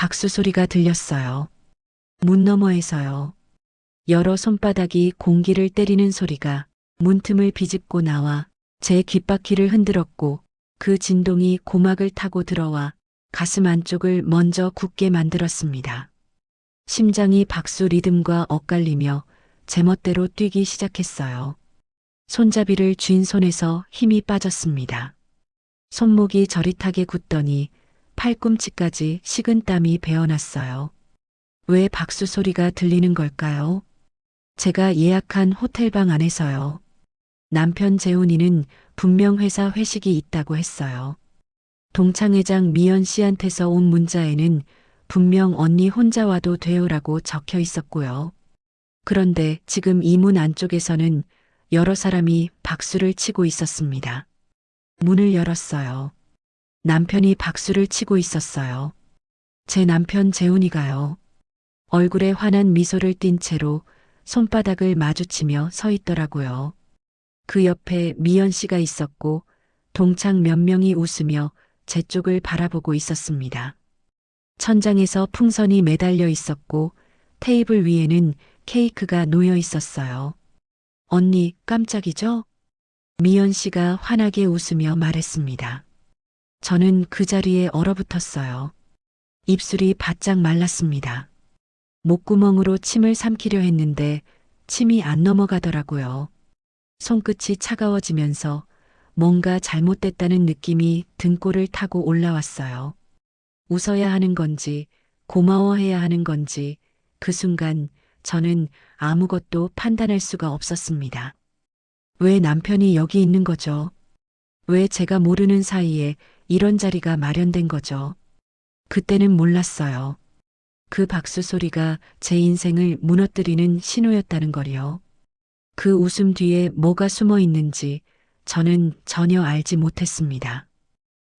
박수 소리가 들렸어요. 문 너머에서요. 여러 손바닥이 공기를 때리는 소리가 문틈을 비집고 나와 제 귓바퀴를 흔들었고 그 진동이 고막을 타고 들어와 가슴 안쪽을 먼저 굳게 만들었습니다. 심장이 박수 리듬과 엇갈리며 제멋대로 뛰기 시작했어요. 손잡이를 쥔 손에서 힘이 빠졌습니다. 손목이 저릿하게 굳더니 팔꿈치까지 식은땀이 배어났어요. 왜 박수 소리가 들리는 걸까요? 제가 예약한 호텔방 안에서요. 남편 재훈이는 분명 회사 회식이 있다고 했어요. 동창회장 미연 씨한테서 온 문자에는 분명 언니 혼자 와도 돼요라고 적혀 있었고요. 그런데 지금 이 문 안쪽에서는 여러 사람이 박수를 치고 있었습니다. 문을 열었어요. 남편이 박수를 치고 있었어요. 제 남편 재훈이가요. 얼굴에 환한 미소를 띤 채로 손바닥을 마주치며 서 있더라고요. 그 옆에 미연 씨가 있었고 동창 몇 명이 웃으며 제 쪽을 바라보고 있었습니다. 천장에서 풍선이 매달려 있었고 테이블 위에는 케이크가 놓여 있었어요. 언니, 깜짝이죠? 미연 씨가 환하게 웃으며 말했습니다. 저는 그 자리에 얼어붙었어요. 입술이 바짝 말랐습니다. 목구멍으로 침을 삼키려 했는데 침이 안 넘어가더라고요. 손끝이 차가워지면서 뭔가 잘못됐다는 느낌이 등골을 타고 올라왔어요. 웃어야 하는 건지 고마워해야 하는 건지 그 순간 저는 아무것도 판단할 수가 없었습니다. 왜 남편이 여기 있는 거죠? 왜 제가 모르는 사이에 이런 자리가 마련된 거죠? 그때는 몰랐어요. 그 박수 소리가 제 인생을 무너뜨리는 신호였다는 걸요. 그 웃음 뒤에 뭐가 숨어 있는지 저는 전혀 알지 못했습니다.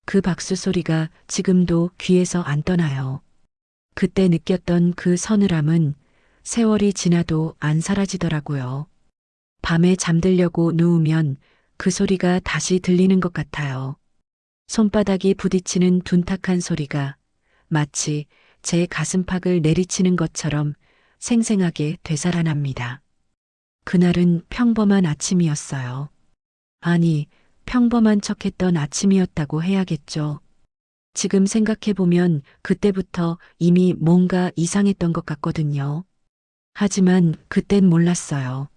그 박수 소리가 지금도 귀에서 안 떠나요. 그때 느꼈던 그 서늘함은 세월이 지나도 안 사라지더라고요. 밤에 잠들려고 누우면 그 소리가 다시 들리는 것 같아요. 손바닥이 부딪히는 둔탁한 소리가 마치 제 가슴팍을 내리치는 것처럼 생생하게 되살아납니다. 그날은 평범한 아침이었어요. 아니, 평범한 척했던 아침이었다고 해야겠죠. 지금 생각해보면 그때부터 이미 뭔가 이상했던 것 같거든요. 하지만 그땐 몰랐어요.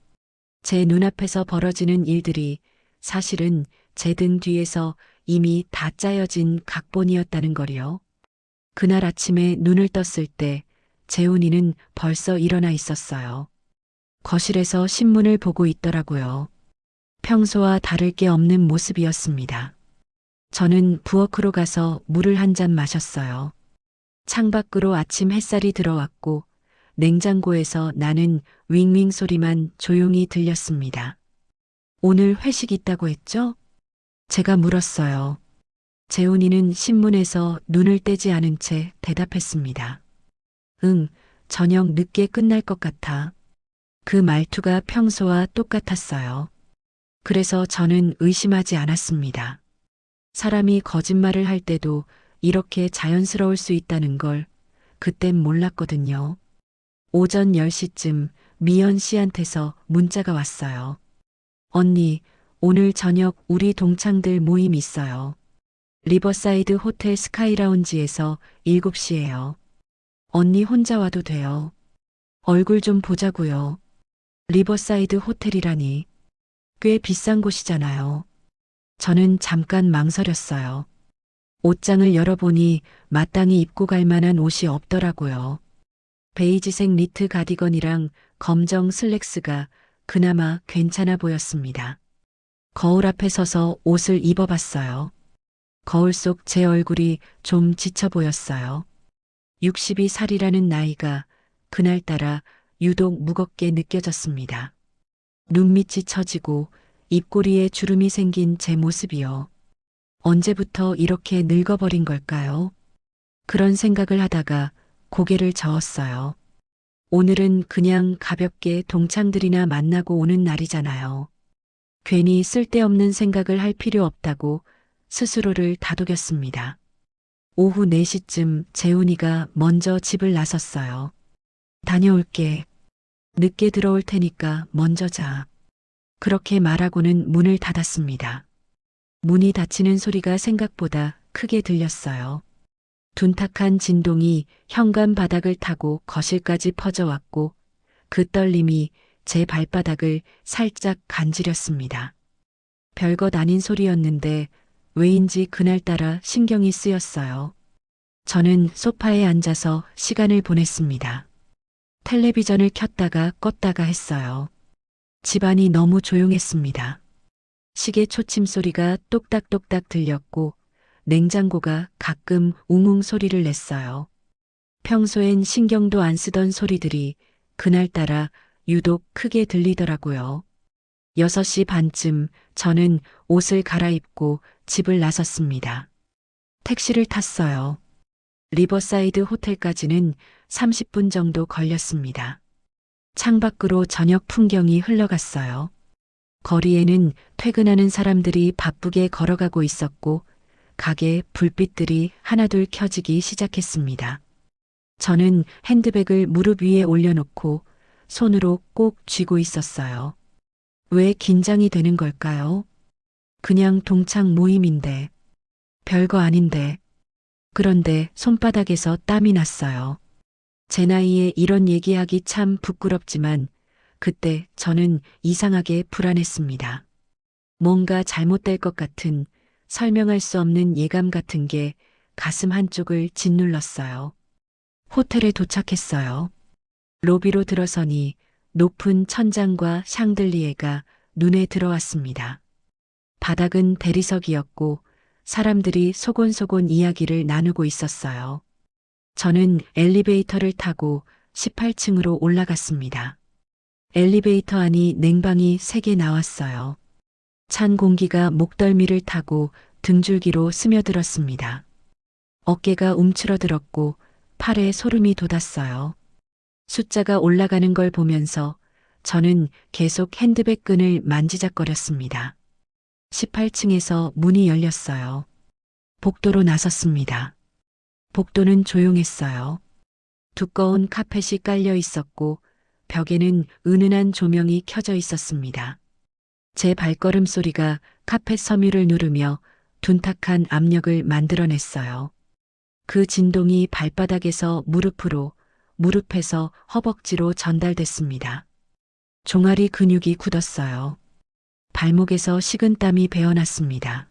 제 눈앞에서 벌어지는 일들이 사실은 제 등 뒤에서 이미 다 짜여진 각본이었다는 걸요. 그날 아침에 눈을 떴을 때 재훈이는 벌써 일어나 있었어요. 거실에서 신문을 보고 있더라고요. 평소와 다를 게 없는 모습이었습니다. 저는 부엌으로 가서 물을 한 잔 마셨어요. 창밖으로 아침 햇살이 들어왔고 냉장고에서 나는 윙윙 소리만 조용히 들렸습니다. 오늘 회식 있다고 했죠? 제가 물었어요. 재훈이는 신문에서 눈을 떼지 않은 채 대답했습니다. 응, 저녁 늦게 끝날 것 같아. 그 말투가 평소와 똑같았어요. 그래서 저는 의심하지 않았습니다. 사람이 거짓말을 할 때도 이렇게 자연스러울 수 있다는 걸 그땐 몰랐거든요. 오전 10시쯤 미연 씨한테서 문자가 왔어요. 언니, 오늘 저녁 우리 동창들 모임 있어요. 리버사이드 호텔 스카이라운지에서 7시예요. 언니 혼자 와도 돼요. 얼굴 좀 보자고요. 리버사이드 호텔이라니. 꽤 비싼 곳이잖아요. 저는 잠깐 망설였어요. 옷장을 열어보니 마땅히 입고 갈 만한 옷이 없더라고요. 베이지색 니트 가디건이랑 검정 슬랙스가 그나마 괜찮아 보였습니다. 거울 앞에 서서 옷을 입어봤어요. 거울 속 제 얼굴이 좀 지쳐 보였어요. 60이 살이라는 나이가 그날따라 유독 무겁게 느껴졌습니다. 눈밑이 처지고 입꼬리에 주름이 생긴 제 모습이요. 언제부터 이렇게 늙어버린 걸까요? 그런 생각을 하다가 고개를 저었어요. 오늘은 그냥 가볍게 동창들이나 만나고 오는 날이잖아요. 괜히 쓸데없는 생각을 할 필요 없다고 스스로를 다독였습니다. 오후 4시쯤 재훈이가 먼저 집을 나섰어요. 다녀올게. 늦게 들어올 테니까 먼저 자. 그렇게 말하고는 문을 닫았습니다. 문이 닫히는 소리가 생각보다 크게 들렸어요. 둔탁한 진동이 현관 바닥을 타고 거실까지 퍼져왔고 그 떨림이 제 발바닥을 살짝 간지렸습니다. 별것 아닌 소리였는데 왜인지 그날따라 신경이 쓰였어요. 저는 소파에 앉아서 시간을 보냈습니다. 텔레비전을 켰다가 껐다가 했어요. 집안이 너무 조용했습니다. 시계 초침 소리가 똑딱똑딱 들렸고 냉장고가 가끔 웅웅 소리를 냈어요. 평소엔 신경도 안 쓰던 소리들이 그날따라 유독 크게 들리더라고요. 6시 반쯤 저는 옷을 갈아입고 집을 나섰습니다. 택시를 탔어요. 리버사이드 호텔까지는 30분 정도 걸렸습니다. 창밖으로 저녁 풍경이 흘러갔어요. 거리에는 퇴근하는 사람들이 바쁘게 걸어가고 있었고 가게 불빛들이 하나둘 켜지기 시작했습니다. 저는 핸드백을 무릎 위에 올려놓고 손으로 꼭 쥐고 있었어요. 왜 긴장이 되는 걸까요? 그냥 동창 모임인데. 별거 아닌데. 그런데 손바닥에서 땀이 났어요. 제 나이에 이런 얘기하기 참 부끄럽지만 그때 저는 이상하게 불안했습니다. 뭔가 잘못될 것 같은 설명할 수 없는 예감 같은 게 가슴 한쪽을 짓눌렀어요. 호텔에 도착했어요. 로비로 들어서니 높은 천장과 샹들리에가 눈에 들어왔습니다. 바닥은 대리석이었고 사람들이 소곤소곤 이야기를 나누고 있었어요. 저는 엘리베이터를 타고 18층으로 올라갔습니다. 엘리베이터 안이 냉방이 3개 나왔어요. 찬 공기가 목덜미를 타고 등줄기로 스며들었습니다. 어깨가 움츠러들었고 팔에 소름이 돋았어요. 숫자가 올라가는 걸 보면서 저는 계속 핸드백 끈을 만지작거렸습니다. 18층에서 문이 열렸어요. 복도로 나섰습니다. 복도는 조용했어요. 두꺼운 카펫이 깔려 있었고 벽에는 은은한 조명이 켜져 있었습니다. 제 발걸음 소리가 카펫 섬유를 누르며 둔탁한 압력을 만들어냈어요. 그 진동이 발바닥에서 무릎으로, 무릎에서 허벅지로 전달됐습니다. 종아리 근육이 굳었어요. 발목에서 식은땀이 배어났습니다.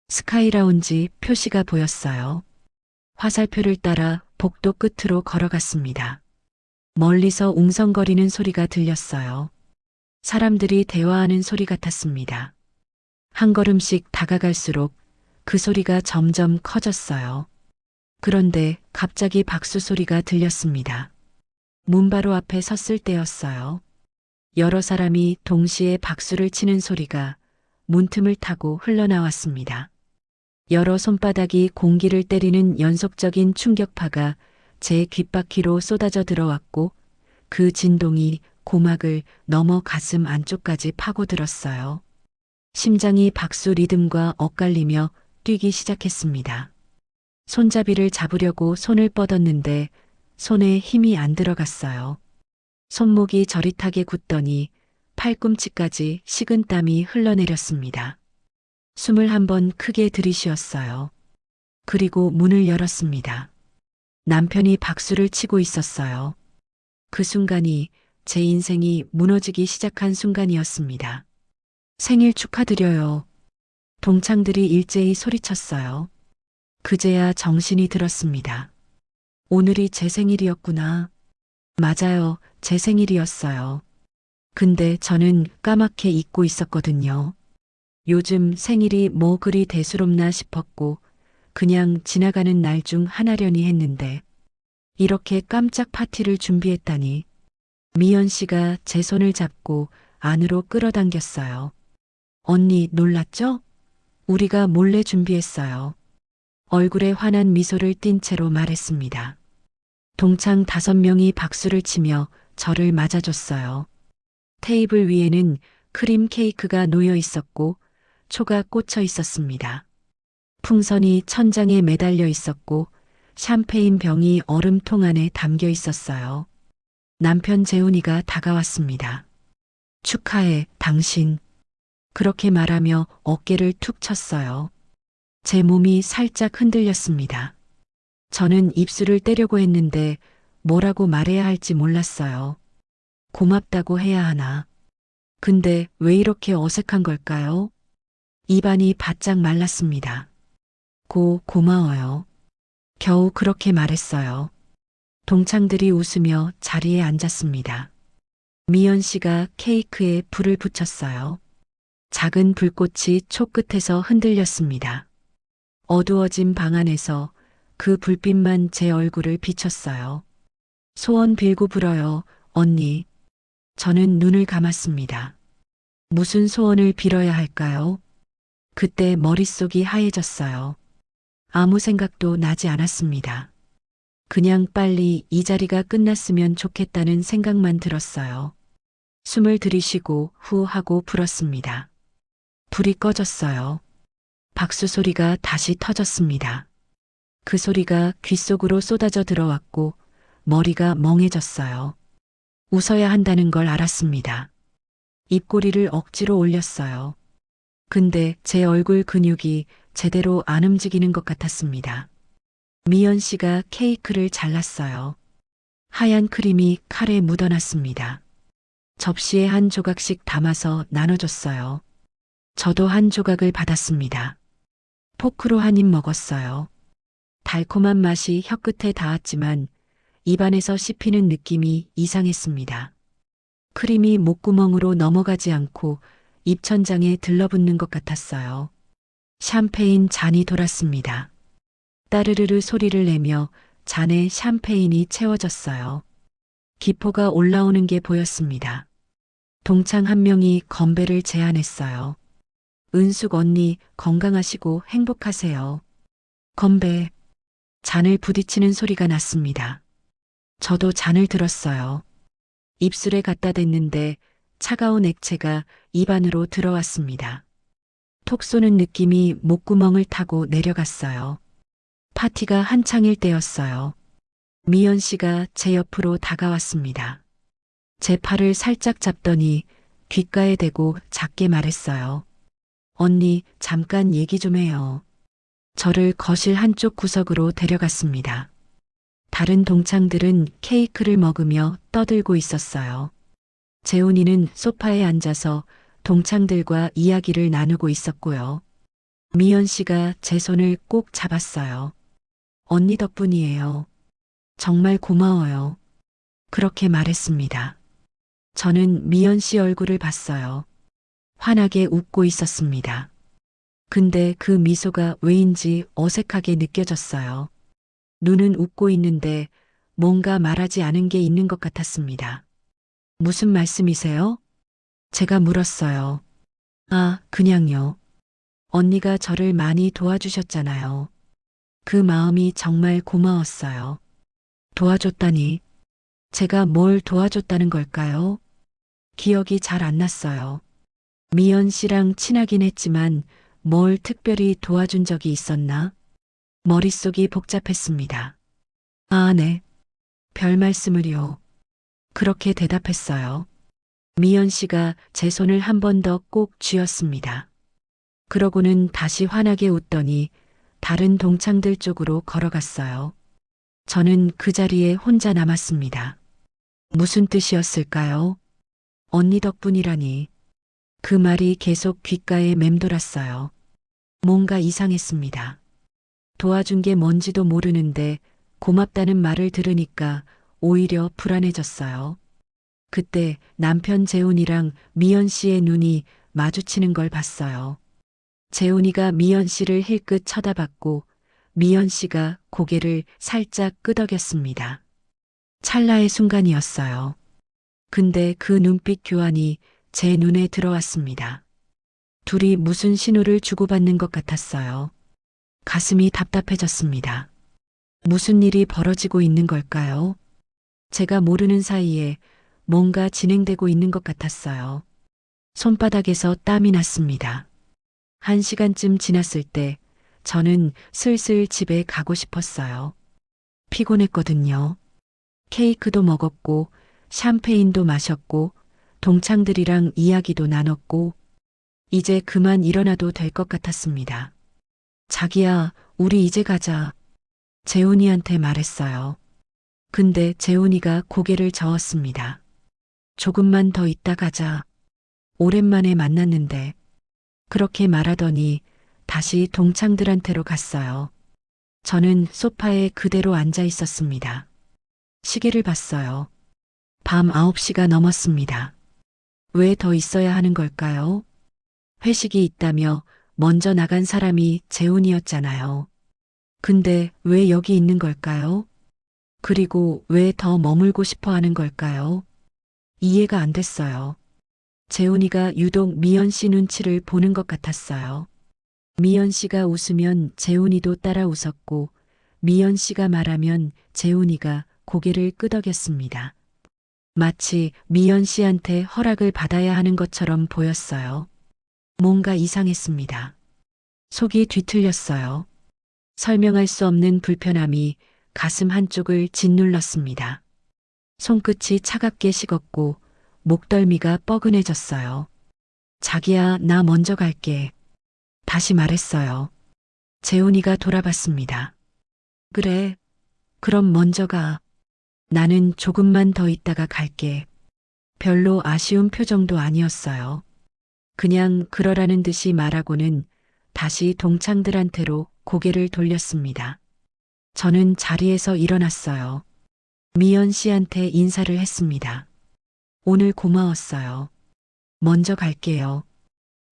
스카이라운지 표시가 보였어요. 화살표를 따라 복도 끝으로 걸어갔습니다. 멀리서 웅성거리는 소리가 들렸어요. 사람들이 대화하는 소리 같았습니다. 한 걸음씩 다가갈수록 그 소리가 점점 커졌어요. 그런데 갑자기 박수 소리가 들렸습니다. 문 바로 앞에 섰을 때였어요. 여러 사람이 동시에 박수를 치는 소리가 문틈을 타고 흘러나왔습니다. 여러 손바닥이 공기를 때리는 연속적인 충격파가 제 귓바퀴로 쏟아져 들어왔고 그 진동이 고막을 넘어 가슴 안쪽까지 파고들었어요. 심장이 박수 리듬과 엇갈리며 뛰기 시작했습니다. 손잡이를 잡으려고 손을 뻗었는데 손에 힘이 안 들어갔어요. 손목이 저릿하게 굳더니 팔꿈치까지 식은땀이 흘러내렸습니다. 숨을 한번 크게 들이쉬었어요. 그리고 문을 열었습니다. 남편이 박수를 치고 있었어요. 그 순간이 제 인생이 무너지기 시작한 순간이었습니다. 생일 축하드려요. 동창들이 일제히 소리쳤어요. 그제야 정신이 들었습니다. 오늘이 제 생일이었구나. 맞아요, 제 생일이었어요. 근데 저는 까맣게 잊고 있었거든요. 요즘 생일이 뭐 그리 대수롭나 싶었고 그냥 지나가는 날 중 하나려니 했는데 이렇게 깜짝 파티를 준비했다니. 미연 씨가 제 손을 잡고 안으로 끌어당겼어요. 언니 놀랐죠? 우리가 몰래 준비했어요. 얼굴에 환한 미소를 띤 채로 말했습니다. 동창 5명이 박수를 치며 저를 맞아줬어요. 테이블 위에는 크림 케이크가 놓여 있었고 초가 꽂혀 있었습니다. 풍선이 천장에 매달려 있었고 샴페인 병이 얼음통 안에 담겨 있었어요. 남편 재훈이가 다가왔습니다. 축하해, 당신. 그렇게 말하며 어깨를 툭 쳤어요. 제 몸이 살짝 흔들렸습니다. 저는 입술을 떼려고 했는데 뭐라고 말해야 할지 몰랐어요. 고맙다고 해야 하나. 근데 왜 이렇게 어색한 걸까요? 입안이 바짝 말랐습니다. 고마워요. 겨우 그렇게 말했어요. 동창들이 웃으며 자리에 앉았습니다. 미연 씨가 케이크에 불을 붙였어요. 작은 불꽃이 초 끝에서 흔들렸습니다. 어두워진 방 안에서 그 불빛만 제 얼굴을 비췄어요. 소원 빌고 불어요, 언니. 저는 눈을 감았습니다. 무슨 소원을 빌어야 할까요? 그때 머릿속이 하얘졌어요. 아무 생각도 나지 않았습니다. 그냥 빨리 이 자리가 끝났으면 좋겠다는 생각만 들었어요. 숨을 들이쉬고 후 하고 불었습니다. 불이 꺼졌어요. 박수 소리가 다시 터졌습니다. 그 소리가 귓속으로 쏟아져 들어왔고 머리가 멍해졌어요. 웃어야 한다는 걸 알았습니다. 입꼬리를 억지로 올렸어요. 근데 제 얼굴 근육이 제대로 안 움직이는 것 같았습니다. 미연 씨가 케이크를 잘랐어요. 하얀 크림이 칼에 묻어났습니다. 접시에 한 조각씩 담아서 나눠줬어요. 저도 한 조각을 받았습니다. 포크로 한 입 먹었어요. 달콤한 맛이 혀끝에 닿았지만 입안에서 씹히는 느낌이 이상했습니다. 크림이 목구멍으로 넘어가지 않고 입천장에 들러붙는 것 같았어요. 샴페인 잔이 돌았습니다. 따르르르 소리를 내며 잔에 샴페인이 채워졌어요. 기포가 올라오는 게 보였습니다. 동창 한 명이 건배를 제안했어요. 은숙 언니 건강하시고 행복하세요. 건배. 잔을 부딪히는 소리가 났습니다. 저도 잔을 들었어요. 입술에 갖다 댔는데 차가운 액체가 입안으로 들어왔습니다. 톡 쏘는 느낌이 목구멍을 타고 내려갔어요. 파티가 한창일 때였어요. 미연 씨가 제 옆으로 다가왔습니다. 제 팔을 살짝 잡더니 귓가에 대고 작게 말했어요. 언니, 잠깐 얘기 좀 해요. 저를 거실 한쪽 구석으로 데려갔습니다. 다른 동창들은 케이크를 먹으며 떠들고 있었어요. 재훈이는 소파에 앉아서 동창들과 이야기를 나누고 있었고요. 미연 씨가 제 손을 꼭 잡았어요. 언니 덕분이에요. 정말 고마워요. 그렇게 말했습니다. 저는 미연 씨 얼굴을 봤어요. 환하게 웃고 있었습니다. 근데 그 미소가 왜인지 어색하게 느껴졌어요. 눈은 웃고 있는데 뭔가 말하지 않은 게 있는 것 같았습니다. 무슨 말씀이세요? 제가 물었어요. 아, 그냥요. 언니가 저를 많이 도와주셨잖아요. 그 마음이 정말 고마웠어요. 도와줬다니. 제가 뭘 도와줬다는 걸까요? 기억이 잘 안 났어요. 미연 씨랑 친하긴 했지만 뭘 특별히 도와준 적이 있었나? 머릿속이 복잡했습니다. 아, 네. 별 말씀을요. 그렇게 대답했어요. 미연 씨가 제 손을 한 번 더 꼭 쥐었습니다. 그러고는 다시 환하게 웃더니 다른 동창들 쪽으로 걸어갔어요. 저는 그 자리에 혼자 남았습니다. 무슨 뜻이었을까요? 언니 덕분이라니. 그 말이 계속 귓가에 맴돌았어요. 뭔가 이상했습니다. 도와준 게 뭔지도 모르는데 고맙다는 말을 들으니까 오히려 불안해졌어요. 그때 남편 재훈이랑 미연 씨의 눈이 마주치는 걸 봤어요. 재훈이가 미연 씨를 힐끗 쳐다봤고 미연 씨가 고개를 살짝 끄덕였습니다. 찰나의 순간이었어요. 근데 그 눈빛 교환이 제 눈에 들어왔습니다. 둘이 무슨 신호를 주고받는 것 같았어요. 가슴이 답답해졌습니다. 무슨 일이 벌어지고 있는 걸까요? 제가 모르는 사이에 뭔가 진행되고 있는 것 같았어요. 손바닥에서 땀이 났습니다. 1시간쯤 지났을 때 저는 슬슬 집에 가고 싶었어요. 피곤했거든요. 케이크도 먹었고, 샴페인도 마셨고, 동창들이랑 이야기도 나눴고, 이제 그만 일어나도 될 것 같았습니다. 자기야, 우리 이제 가자. 재훈이한테 말했어요. 근데 재훈이가 고개를 저었습니다. 조금만 더 있다 가자. 오랜만에 만났는데. 그렇게 말하더니 다시 동창들한테로 갔어요. 저는 소파에 그대로 앉아 있었습니다. 시계를 봤어요. 밤 9시가 넘었습니다. 왜 더 있어야 하는 걸까요? 회식이 있다며 먼저 나간 사람이 재훈이었잖아요. 근데 왜 여기 있는 걸까요? 그리고 왜 더 머물고 싶어 하는 걸까요? 이해가 안 됐어요. 재훈이가 유독 미연 씨 눈치를 보는 것 같았어요. 미연 씨가 웃으면 재훈이도 따라 웃었고, 미연 씨가 말하면 재훈이가 고개를 끄덕였습니다. 마치 미연 씨한테 허락을 받아야 하는 것처럼 보였어요. 뭔가 이상했습니다. 속이 뒤틀렸어요. 설명할 수 없는 불편함이 가슴 한쪽을 짓눌렀습니다. 손끝이 차갑게 식었고 목덜미가 뻐근해졌어요. 자기야, 나 먼저 갈게. 다시 말했어요. 재훈이가 돌아봤습니다. 그래, 그럼 먼저 가. 나는 조금만 더 있다가 갈게. 별로 아쉬운 표정도 아니었어요. 그냥 그러라는 듯이 말하고는 다시 동창들한테로 고개를 돌렸습니다. 저는 자리에서 일어났어요. 미연 씨한테 인사를 했습니다. 오늘 고마웠어요. 먼저 갈게요.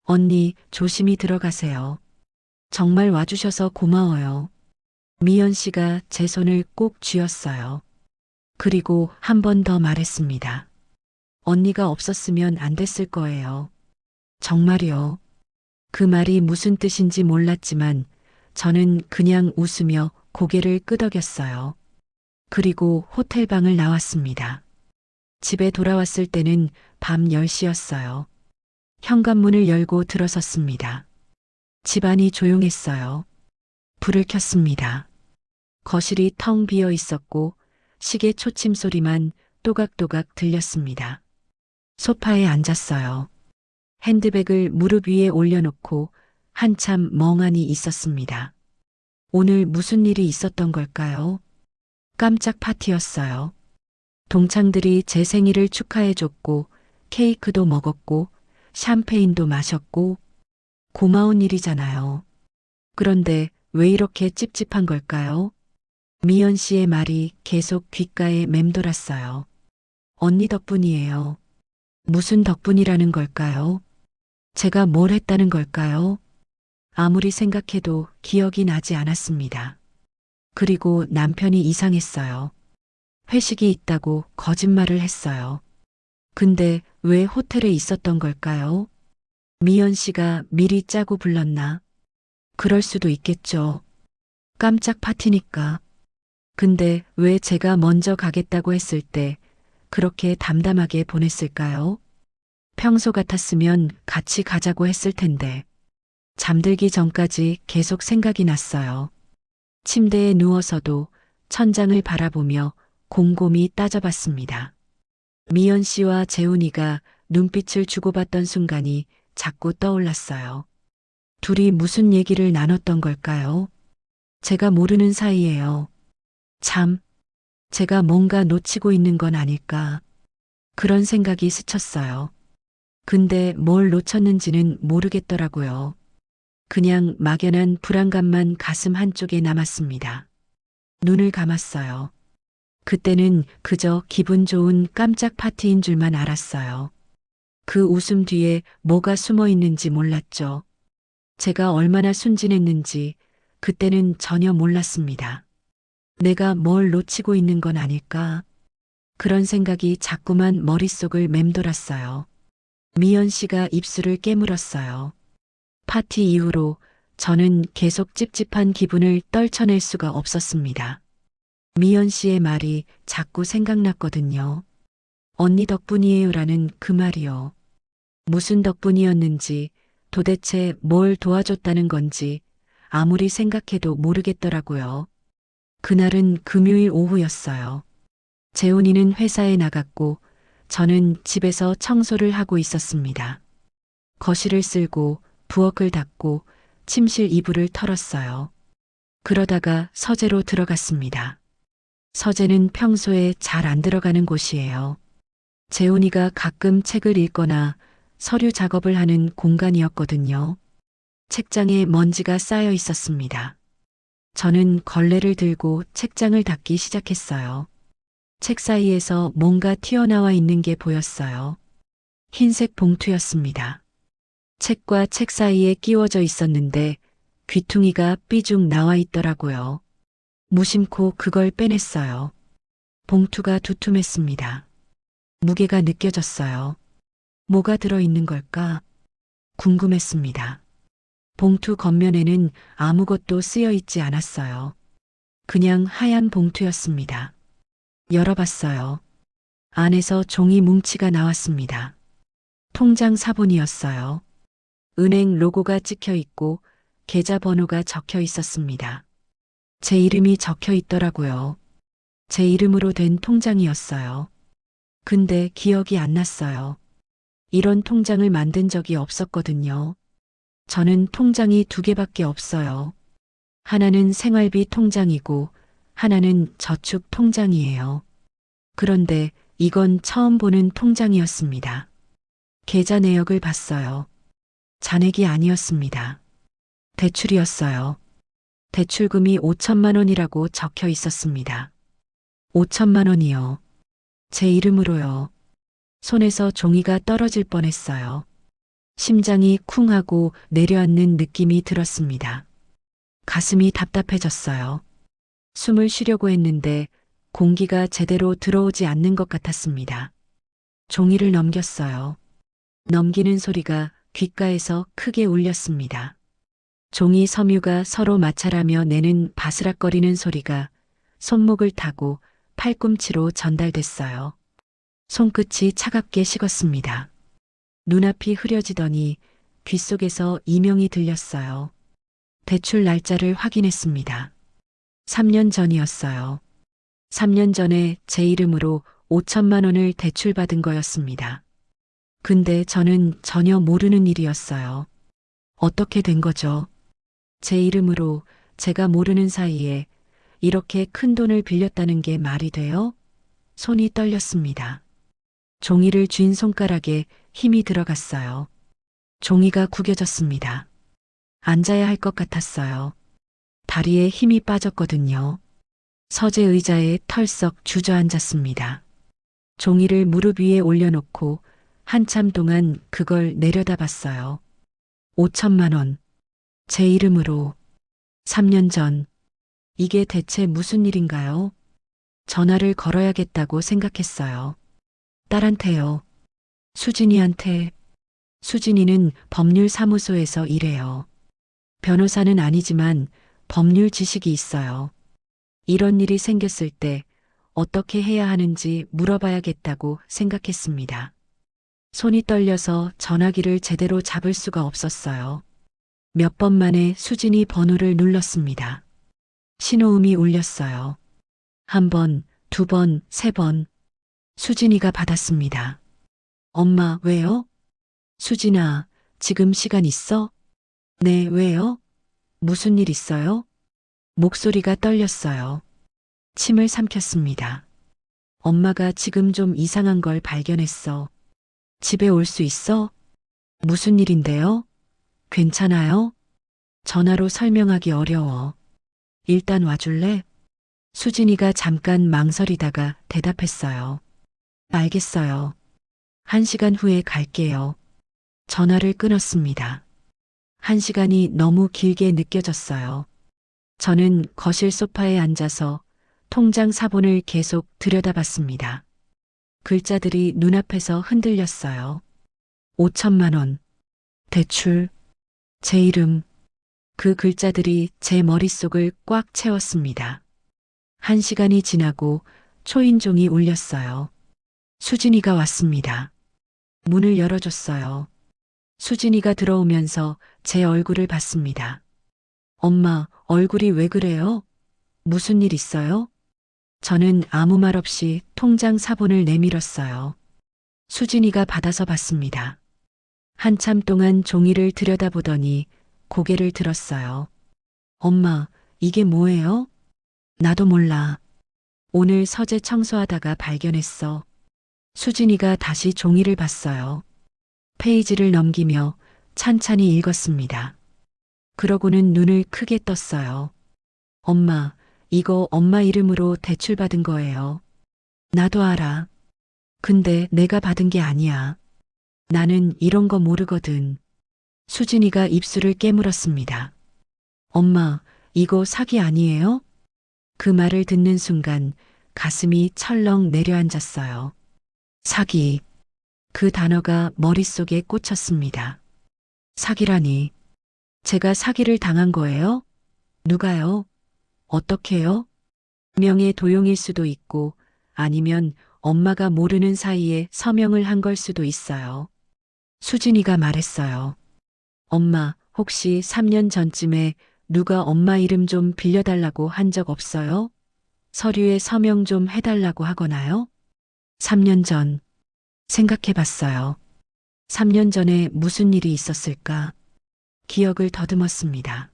언니, 조심히 들어가세요. 정말 와주셔서 고마워요. 미연 씨가 제 손을 꼭 쥐었어요. 그리고 한 번 더 말했습니다. 언니가 없었으면 안 됐을 거예요. 정말요. 그 말이 무슨 뜻인지 몰랐지만 저는 그냥 웃으며 고개를 끄덕였어요. 그리고 호텔방을 나왔습니다. 집에 돌아왔을 때는 밤 10시였어요. 현관문을 열고 들어섰습니다. 집안이 조용했어요. 불을 켰습니다. 거실이 텅 비어 있었고 시계 초침 소리만 또각또각 들렸습니다. 소파에 앉았어요. 핸드백을 무릎 위에 올려놓고 한참 멍하니 있었습니다. 오늘 무슨 일이 있었던 걸까요? 깜짝 파티였어요. 동창들이 제 생일을 축하해줬고 케이크도 먹었고 샴페인도 마셨고 고마운 일이잖아요. 그런데 왜 이렇게 찝찝한 걸까요? 미연 씨의 말이 계속 귓가에 맴돌았어요. 언니 덕분이에요. 무슨 덕분이라는 걸까요? 제가 뭘 했다는 걸까요? 아무리 생각해도 기억이 나지 않았습니다. 그리고 남편이 이상했어요. 회식이 있다고 거짓말을 했어요. 근데 왜 호텔에 있었던 걸까요? 미연 씨가 미리 짜고 불렀나? 그럴 수도 있겠죠. 깜짝 파티니까. 근데 왜 제가 먼저 가겠다고 했을 때 그렇게 담담하게 보냈을까요? 평소 같았으면 같이 가자고 했을 텐데. 잠들기 전까지 계속 생각이 났어요. 침대에 누워서도 천장을 바라보며 곰곰이 따져봤습니다. 미연 씨와 재훈이가 눈빛을 주고받던 순간이 자꾸 떠올랐어요. 둘이 무슨 얘기를 나눴던 걸까요? 제가 모르는 사이예요. 참, 제가 뭔가 놓치고 있는 건 아닐까. 그런 생각이 스쳤어요. 근데 뭘 놓쳤는지는 모르겠더라고요. 그냥 막연한 불안감만 가슴 한쪽에 남았습니다. 눈을 감았어요. 그때는 그저 기분 좋은 깜짝 파티인 줄만 알았어요. 그 웃음 뒤에 뭐가 숨어 있는지 몰랐죠. 제가 얼마나 순진했는지 그때는 전혀 몰랐습니다. 내가 뭘 놓치고 있는 건 아닐까? 그런 생각이 자꾸만 머릿속을 맴돌았어요. 미연 씨가 입술을 깨물었어요. 파티 이후로 저는 계속 찝찝한 기분을 떨쳐낼 수가 없었습니다. 미연 씨의 말이 자꾸 생각났거든요. 언니 덕분이에요라는 그 말이요. 무슨 덕분이었는지, 도대체 뭘 도와줬다는 건지 아무리 생각해도 모르겠더라고요. 그날은 금요일 오후였어요. 재훈이는 회사에 나갔고 저는 집에서 청소를 하고 있었습니다. 거실을 쓸고 부엌을 닦고 침실 이불을 털었어요. 그러다가 서재로 들어갔습니다. 서재는 평소에 잘 안 들어가는 곳이에요. 재훈이가 가끔 책을 읽거나 서류 작업을 하는 공간이었거든요. 책장에 먼지가 쌓여 있었습니다. 저는 걸레를 들고 책장을 닦기 시작했어요. 책 사이에서 뭔가 튀어나와 있는 게 보였어요. 흰색 봉투였습니다. 책과 책 사이에 끼워져 있었는데 귀퉁이가 삐죽 나와 있더라고요. 무심코 그걸 빼냈어요. 봉투가 두툼했습니다. 무게가 느껴졌어요. 뭐가 들어있는 걸까? 궁금했습니다. 봉투 겉면에는 아무것도 쓰여 있지 않았어요. 그냥 하얀 봉투였습니다. 열어봤어요. 안에서 종이 뭉치가 나왔습니다. 통장 사본이었어요. 은행 로고가 찍혀 있고 계좌번호가 적혀 있었습니다. 제 이름이 적혀 있더라고요. 제 이름으로 된 통장이었어요. 근데 기억이 안 났어요. 이런 통장을 만든 적이 없었거든요. 저는 통장이 2개밖에 없어요. 하나는 생활비 통장이고 하나는 저축 통장이에요. 그런데 이건 처음 보는 통장이었습니다. 계좌 내역을 봤어요. 잔액이 아니었습니다. 대출이었어요. 대출금이 5천만 원이라고 적혀 있었습니다. 5천만 원이요. 제 이름으로요. 손에서 종이가 떨어질 뻔했어요. 심장이 쿵 하고 내려앉는 느낌이 들었습니다. 가슴이 답답해졌어요. 숨을 쉬려고 했는데 공기가 제대로 들어오지 않는 것 같았습니다. 종이를 넘겼어요. 넘기는 소리가 귓가에서 크게 울렸습니다. 종이 섬유가 서로 마찰하며 내는 바스락거리는 소리가 손목을 타고 팔꿈치로 전달됐어요. 손끝이 차갑게 식었습니다. 눈앞이 흐려지더니 귓속에서 이명이 들렸어요. 대출 날짜를 확인했습니다. 3년 전이었어요. 3년 전에 제 이름으로 5천만 원을 대출받은 거였습니다. 근데 저는 전혀 모르는 일이었어요. 어떻게 된 거죠? 제 이름으로 제가 모르는 사이에 이렇게 큰 돈을 빌렸다는 게 말이 돼요? 손이 떨렸습니다. 종이를 쥔 손가락에 힘이 들어갔어요. 종이가 구겨졌습니다. 앉아야 할 것 같았어요. 다리에 힘이 빠졌거든요. 서재 의자에 털썩 주저앉았습니다. 종이를 무릎 위에 올려놓고 한참 동안 그걸 내려다봤어요. 5천만 원. 제 이름으로. 3년 전. 이게 대체 무슨 일인가요? 전화를 걸어야겠다고 생각했어요. 딸한테요. 수진이한테. 수진이는 법률사무소에서 일해요. 변호사는 아니지만 법률 지식이 있어요. 이런 일이 생겼을 때 어떻게 해야 하는지 물어봐야겠다고 생각했습니다. 손이 떨려서 전화기를 제대로 잡을 수가 없었어요. 몇 번 만에 수진이 번호를 눌렀습니다. 신호음이 울렸어요. 1번, 2번, 3번. 수진이가 받았습니다. 엄마, 왜요? 수진아, 지금 시간 있어? 네, 왜요? 무슨 일 있어요? 목소리가 떨렸어요. 침을 삼켰습니다. 엄마가 지금 좀 이상한 걸 발견했어. 집에 올 수 있어? 무슨 일인데요? 괜찮아요? 전화로 설명하기 어려워. 일단 와줄래? 수진이가 잠깐 망설이다가 대답했어요. 알겠어요. 1시간 후에 갈게요. 전화를 끊었습니다. 1시간이 너무 길게 느껴졌어요. 저는 거실 소파에 앉아서 통장 사본을 계속 들여다봤습니다. 글자들이 눈앞에서 흔들렸어요. 5천만 원. 대출. 제 이름. 그 글자들이 제 머릿속을 꽉 채웠습니다. 1시간이 지나고 초인종이 울렸어요. 수진이가 왔습니다. 문을 열어줬어요. 수진이가 들어오면서 제 얼굴을 봤습니다. 엄마, 얼굴이 왜 그래요? 무슨 일 있어요? 저는 아무 말 없이 통장 사본을 내밀었어요. 수진이가 받아서 봤습니다. 한참 동안 종이를 들여다보더니 고개를 들었어요. 엄마, 이게 뭐예요? 나도 몰라. 오늘 서재 청소하다가 발견했어. 수진이가 다시 종이를 봤어요. 페이지를 넘기며 찬찬히 읽었습니다. 그러고는 눈을 크게 떴어요. 엄마, 이거 엄마 이름으로 대출받은 거예요. 나도 알아. 근데 내가 받은 게 아니야. 나는 이런 거 모르거든. 수진이가 입술을 깨물었습니다. 엄마, 이거 사기 아니에요? 그 말을 듣는 순간 가슴이 철렁 내려앉았어요. 사기. 그 단어가 머릿속에 꽂혔습니다. 사기라니. 제가 사기를 당한 거예요? 누가요? 어떻게요? 명의 도용일 수도 있고 아니면 엄마가 모르는 사이에 서명을 한 걸 수도 있어요. 수진이가 말했어요. 엄마, 혹시 3년 전쯤에 누가 엄마 이름 좀 빌려달라고 한 적 없어요? 서류에 서명 좀 해달라고 하거나요? 3년 전. 생각해 봤어요. 3년 전에 무슨 일이 있었을까? 기억을 더듬었습니다.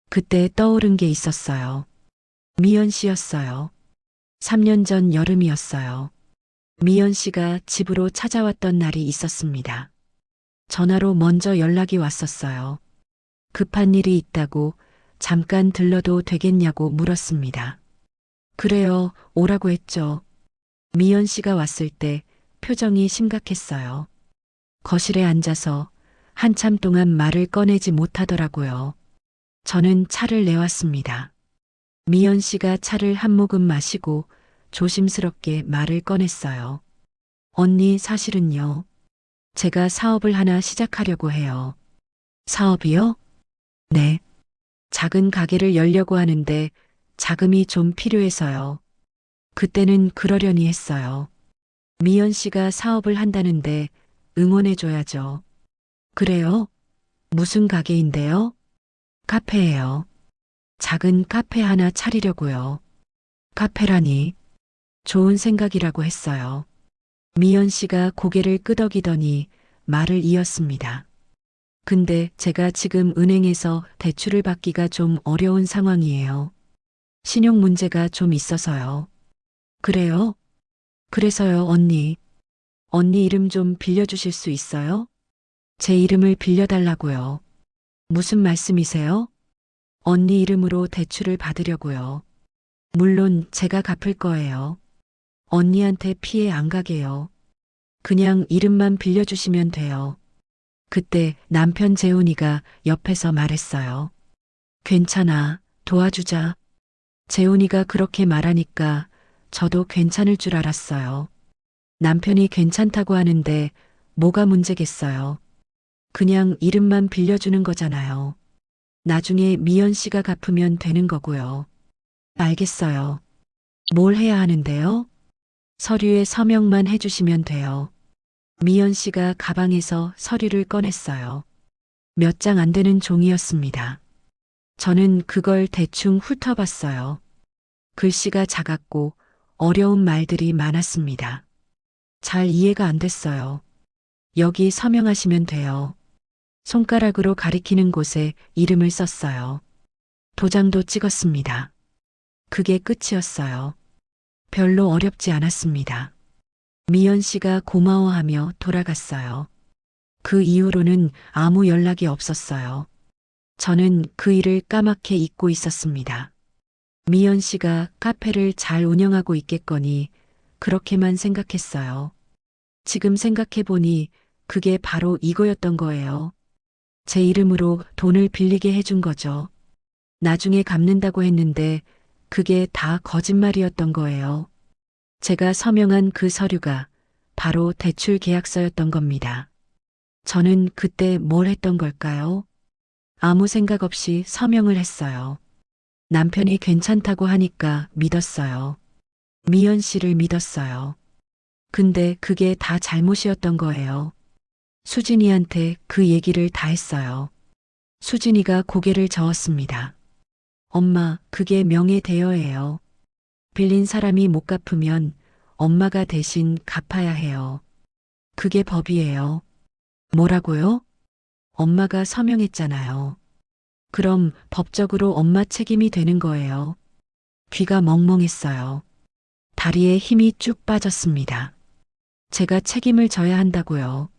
그때 떠오른 게 있었어요. 미연 씨였어요. 3년 전 여름이었어요. 미연 씨가 집으로 찾아왔던 날이 있었습니다. 전화로 먼저 연락이 왔었어요. 급한 일이 있다고 잠깐 들러도 되겠냐고 물었습니다. 그래요, 오라고 했죠. 미연 씨가 왔을 때 표정이 심각했어요. 거실에 앉아서 한참 동안 말을 꺼내지 못하더라고요. 저는 차를 내왔습니다. 미연 씨가 차를 한 모금 마시고 조심스럽게 말을 꺼냈어요. 언니, 사실은요. 제가 사업을 하나 시작하려고 해요. 사업이요? 네. 작은 가게를 열려고 하는데 자금이 좀 필요해서요. 그때는 그러려니 했어요. 미연 씨가 사업을 한다는데 응원해줘야죠. 그래요? 무슨 가게인데요? 카페예요. 작은 카페 하나 차리려고요. 카페라니. 좋은 생각이라고 했어요. 미연 씨가 고개를 끄덕이더니 말을 이었습니다. 근데 제가 지금 은행에서 대출을 받기가 좀 어려운 상황이에요. 신용 문제가 좀 있어서요. 그래요? 그래서요, 언니. 언니 이름 좀 빌려주실 수 있어요? 제 이름을 빌려달라고요. 무슨 말씀이세요? 언니 이름으로 대출을 받으려고요. 물론 제가 갚을 거예요. 언니한테 피해 안 가게요. 그냥 이름만 빌려주시면 돼요. 그때 남편 재훈이가 옆에서 말했어요. 괜찮아, 도와주자. 재훈이가 그렇게 말하니까 저도 괜찮을 줄 알았어요. 남편이 괜찮다고 하는데 뭐가 문제겠어요. 그냥 이름만 빌려주는 거잖아요. 나중에 미연 씨가 갚으면 되는 거고요. 알겠어요. 뭘 해야 하는데요? 서류에 서명만 해주시면 돼요. 미연 씨가 가방에서 서류를 꺼냈어요. 몇 장 안 되는 종이였습니다. 저는 그걸 대충 훑어봤어요. 글씨가 작았고 어려운 말들이 많았습니다. 잘 이해가 안 됐어요. 여기 서명하시면 돼요. 손가락으로 가리키는 곳에 이름을 썼어요. 도장도 찍었습니다. 그게 끝이었어요. 별로 어렵지 않았습니다. 미연 씨가 고마워하며 돌아갔어요. 그 이후로는 아무 연락이 없었어요. 저는 그 일을 까맣게 잊고 있었습니다. 미연 씨가 카페를 잘 운영하고 있겠거니 그렇게만 생각했어요. 지금 생각해보니 그게 바로 이거였던 거예요. 제 이름으로 돈을 빌리게 해준 거죠. 나중에 갚는다고 했는데 그게 다 거짓말이었던 거예요. 제가 서명한 그 서류가 바로 대출 계약서였던 겁니다. 저는 그때 뭘 했던 걸까요? 아무 생각 없이 서명을 했어요. 남편이 괜찮다고 하니까 믿었어요. 미연 씨를 믿었어요. 근데 그게 다 잘못이었던 거예요. 수진이한테 그 얘기를 다 했어요. 수진이가 고개를 저었습니다. 엄마, 그게 명예대여예요. 빌린 사람이 못 갚으면 엄마가 대신 갚아야 해요. 그게 법이에요. 뭐라고요? 엄마가 서명했잖아요. 그럼 법적으로 엄마 책임이 되는 거예요. 귀가 멍멍했어요. 다리에 힘이 쭉 빠졌습니다. 제가 책임을 져야 한다고요.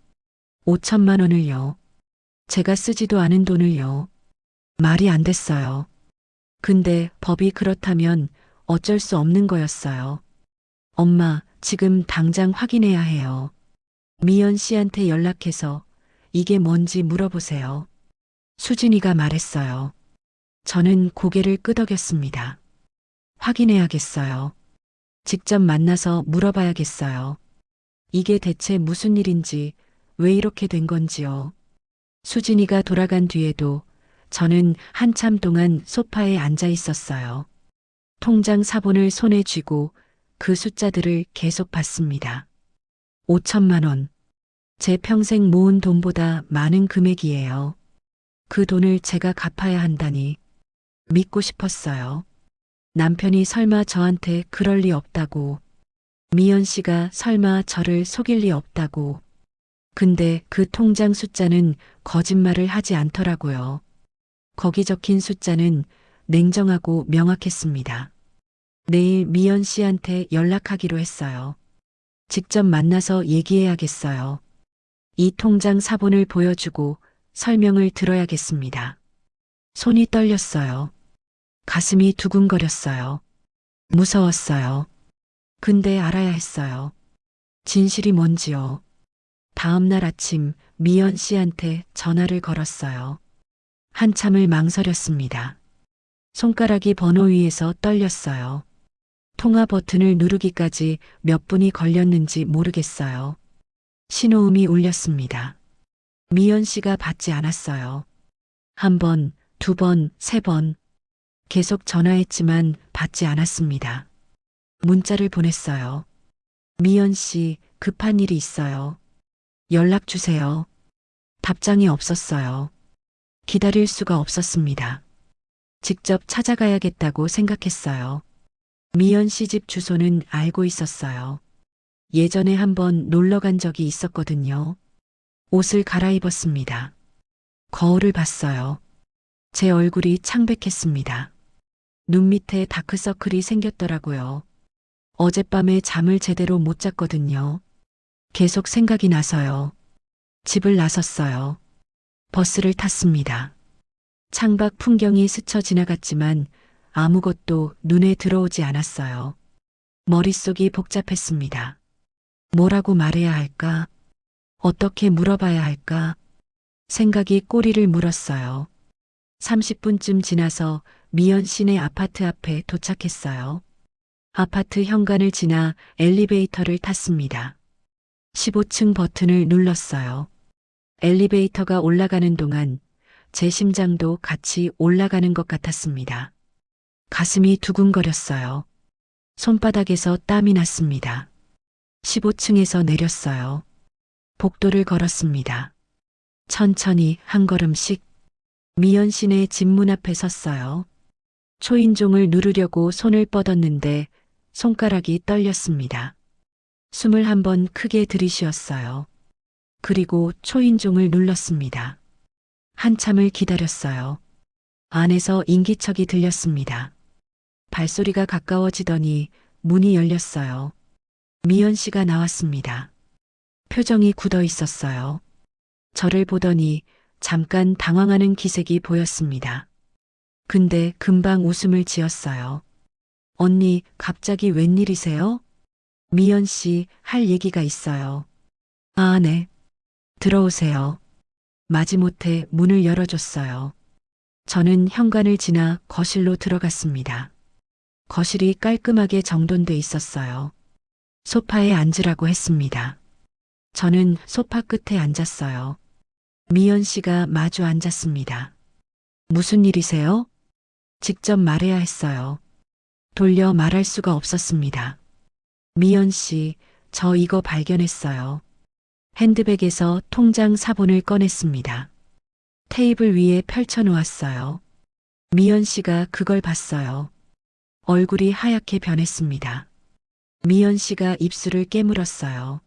5천만 원을요. 제가 쓰지도 않은 돈을요. 말이 안 됐어요. 근데 법이 그렇다면 어쩔 수 없는 거였어요. 엄마, 지금 당장 확인해야 해요. 미연 씨한테 연락해서 이게 뭔지 물어보세요. 수진이가 말했어요. 저는 고개를 끄덕였습니다. 확인해야겠어요. 직접 만나서 물어봐야겠어요. 이게 대체 무슨 일인지, 왜 이렇게 된 건지요. 수진이가 돌아간 뒤에도 저는 한참 동안 소파에 앉아 있었어요. 통장 사본을 손에 쥐고 그 숫자들을 계속 봤습니다. 5천만 원. 제 평생 모은 돈보다 많은 금액이에요. 그 돈을 제가 갚아야 한다니 믿고 싶었어요. 남편이 설마 저한테 그럴 리 없다고, 미연 씨가 설마 저를 속일 리 없다고. 근데 그 통장 숫자는 거짓말을 하지 않더라고요. 거기 적힌 숫자는 냉정하고 명확했습니다. 내일 미연 씨한테 연락하기로 했어요. 직접 만나서 얘기해야겠어요. 이 통장 사본을 보여주고 설명을 들어야겠습니다. 손이 떨렸어요. 가슴이 두근거렸어요. 무서웠어요. 근데 알아야 했어요. 진실이 뭔지요. 다음 날 아침 미연 씨한테 전화를 걸었어요. 한참을 망설였습니다. 손가락이 번호 위에서 떨렸어요. 통화 버튼을 누르기까지 몇 분이 걸렸는지 모르겠어요. 신호음이 울렸습니다. 미연 씨가 받지 않았어요. 한 번, 두 번, 세 번. 계속 전화했지만 받지 않았습니다. 문자를 보냈어요. 미연 씨, 급한 일이 있어요. 연락 주세요. 답장이 없었어요. 기다릴 수가 없었습니다. 직접 찾아가야겠다고 생각했어요. 미연 씨 집 주소는 알고 있었어요. 예전에 한번 놀러 간 적이 있었거든요. 옷을 갈아입었습니다. 거울을 봤어요. 제 얼굴이 창백했습니다. 눈 밑에 다크서클이 생겼더라고요. 어젯밤에 잠을 제대로 못 잤거든요. 계속 생각이 나서요. 집을 나섰어요. 버스를 탔습니다. 창밖 풍경이 스쳐 지나갔지만 아무것도 눈에 들어오지 않았어요. 머릿속이 복잡했습니다. 뭐라고 말해야 할까? 어떻게 물어봐야 할까? 생각이 꼬리를 물었어요. 30분쯤 지나서 미연 씨네 아파트 앞에 도착했어요. 아파트 현관을 지나 엘리베이터를 탔습니다. 15층 버튼을 눌렀어요. 엘리베이터가 올라가는 동안 제 심장도 같이 올라가는 것 같았습니다. 가슴이 두근거렸어요. 손바닥에서 땀이 났습니다. 15층에서 내렸어요. 복도를 걸었습니다. 천천히 한 걸음씩. 미연 씨네 집 문 앞에 섰어요. 초인종을 누르려고 손을 뻗었는데 손가락이 떨렸습니다. 숨을 한 번 크게 들이쉬었어요. 그리고 초인종을 눌렀습니다. 한참을 기다렸어요. 안에서 인기척이 들렸습니다. 발소리가 가까워지더니 문이 열렸어요. 미연 씨가 나왔습니다. 표정이 굳어 있었어요. 저를 보더니 잠깐 당황하는 기색이 보였습니다. 근데 금방 웃음을 지었어요. 언니, 갑자기 웬일이세요? 미연 씨, 할 얘기가 있어요. 아, 네. 들어오세요. 마지못해 문을 열어줬어요. 저는 현관을 지나 거실로 들어갔습니다. 거실이 깔끔하게 정돈돼 있었어요. 소파에 앉으라고 했습니다. 저는 소파 끝에 앉았어요. 미연 씨가 마주 앉았습니다. 무슨 일이세요? 직접 말해야 했어요. 돌려 말할 수가 없었습니다. 미연 씨, 저 이거 발견했어요. 핸드백에서 통장 사본을 꺼냈습니다. 테이블 위에 펼쳐 놓았어요. 미연 씨가 그걸 봤어요. 얼굴이 하얗게 변했습니다. 미연 씨가 입술을 깨물었어요.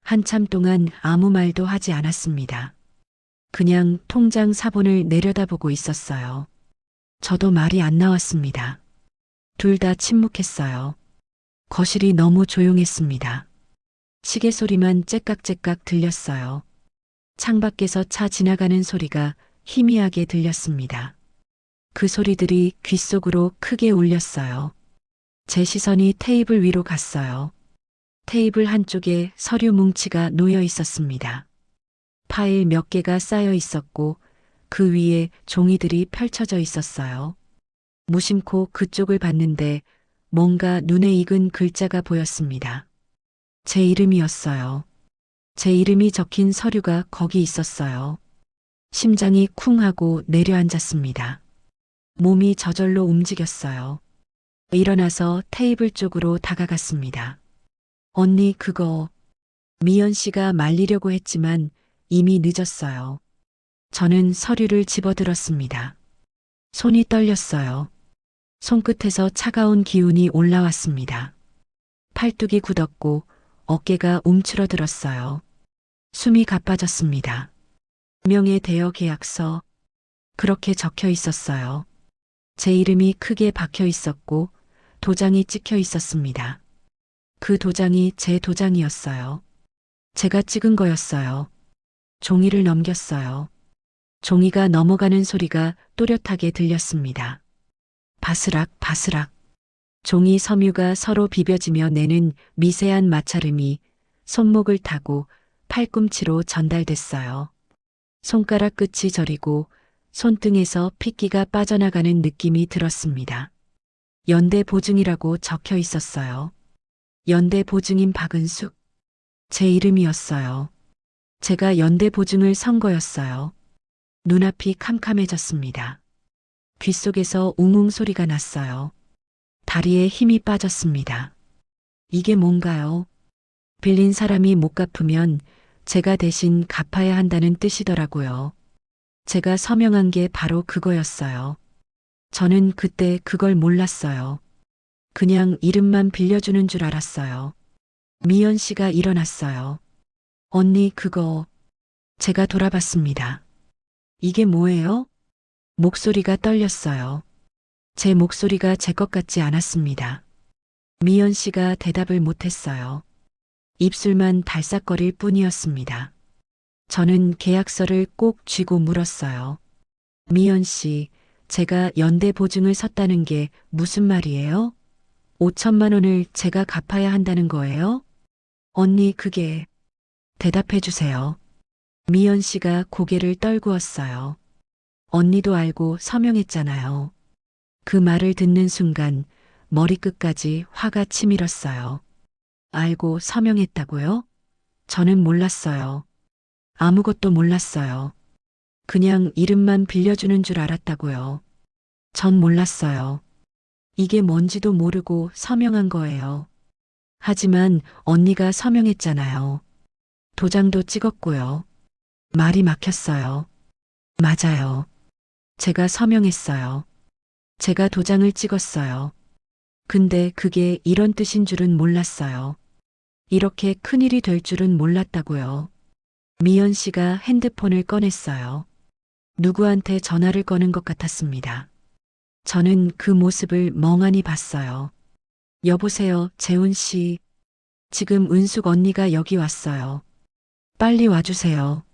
한참 동안 아무 말도 하지 않았습니다. 그냥 통장 사본을 내려다보고 있었어요. 저도 말이 안 나왔습니다. 둘 다 침묵했어요. 거실이 너무 조용했습니다. 시계 소리만 째깍째깍 들렸어요. 창밖에서 차 지나가는 소리가 희미하게 들렸습니다. 그 소리들이 귓속으로 크게 울렸어요. 제 시선이 테이블 위로 갔어요. 테이블 한쪽에 서류 뭉치가 놓여 있었습니다. 파일 몇 개가 쌓여 있었고 그 위에 종이들이 펼쳐져 있었어요. 무심코 그쪽을 봤는데 뭔가 눈에 익은 글자가 보였습니다. 제 이름이었어요. 제 이름이 적힌 서류가 거기 있었어요. 심장이 쿵 하고 내려앉았습니다. 몸이 저절로 움직였어요. 일어나서 테이블 쪽으로 다가갔습니다. 언니 그거. 미연 씨가 말리려고 했지만 이미 늦었어요. 저는 서류를 집어들었습니다. 손이 떨렸어요. 손끝에서 차가운 기운이 올라왔습니다. 팔뚝이 굳었고 어깨가 움츠러들었어요. 숨이 가빠졌습니다. 명예 대여 계약서. 그렇게 적혀 있었어요. 제 이름이 크게 박혀 있었고 도장이 찍혀 있었습니다. 그 도장이 제 도장이었어요. 제가 찍은 거였어요. 종이를 넘겼어요. 종이가 넘어가는 소리가 또렷하게 들렸습니다. 바스락 바스락. 종이 섬유가 서로 비벼지며 내는 미세한 마찰음이 손목을 타고 팔꿈치로 전달됐어요. 손가락 끝이 저리고 손등에서 핏기가 빠져나가는 느낌이 들었습니다. 연대 보증이라고 적혀 있었어요. 연대 보증인 박은숙. 제 이름이었어요. 제가 연대 보증을 선 거였어요. 눈앞이 캄캄해졌습니다. 귓속에서 웅웅 소리가 났어요. 다리에 힘이 빠졌습니다. 이게 뭔가요? 빌린 사람이 못 갚으면 제가 대신 갚아야 한다는 뜻이더라고요. 제가 서명한 게 바로 그거였어요. 저는 그때 그걸 몰랐어요. 그냥 이름만 빌려주는 줄 알았어요. 미연 씨가 일어났어요. 언니 그거. 제가 돌아봤습니다. 이게 뭐예요? 목소리가 떨렸어요. 제 목소리가 제 것 같지 않았습니다. 미연 씨가 대답을 못했어요. 입술만 달싹거릴 뿐이었습니다. 저는 계약서를 꼭 쥐고 물었어요. 미연 씨, 제가 연대 보증을 섰다는 게 무슨 말이에요? 5천만 원을 제가 갚아야 한다는 거예요? 언니 그게. 대답해 주세요. 미연 씨가 고개를 떨구었어요. 언니도 알고 서명했잖아요. 그 말을 듣는 순간 머리끝까지 화가 치밀었어요. 알고 서명했다고요? 저는 몰랐어요. 아무것도 몰랐어요. 그냥 이름만 빌려주는 줄 알았다고요. 전 몰랐어요. 이게 뭔지도 모르고 서명한 거예요. 하지만 언니가 서명했잖아요. 도장도 찍었고요. 말이 막혔어요. 맞아요. 제가 서명했어요. 제가 도장을 찍었어요. 근데 그게 이런 뜻인 줄은 몰랐어요. 이렇게 큰일이 될 줄은 몰랐다고요. 미연 씨가 핸드폰을 꺼냈어요. 누구한테 전화를 거는 것 같았습니다. 저는 그 모습을 멍하니 봤어요. 여보세요, 재훈 씨. 지금 은숙 언니가 여기 왔어요. 빨리 와주세요.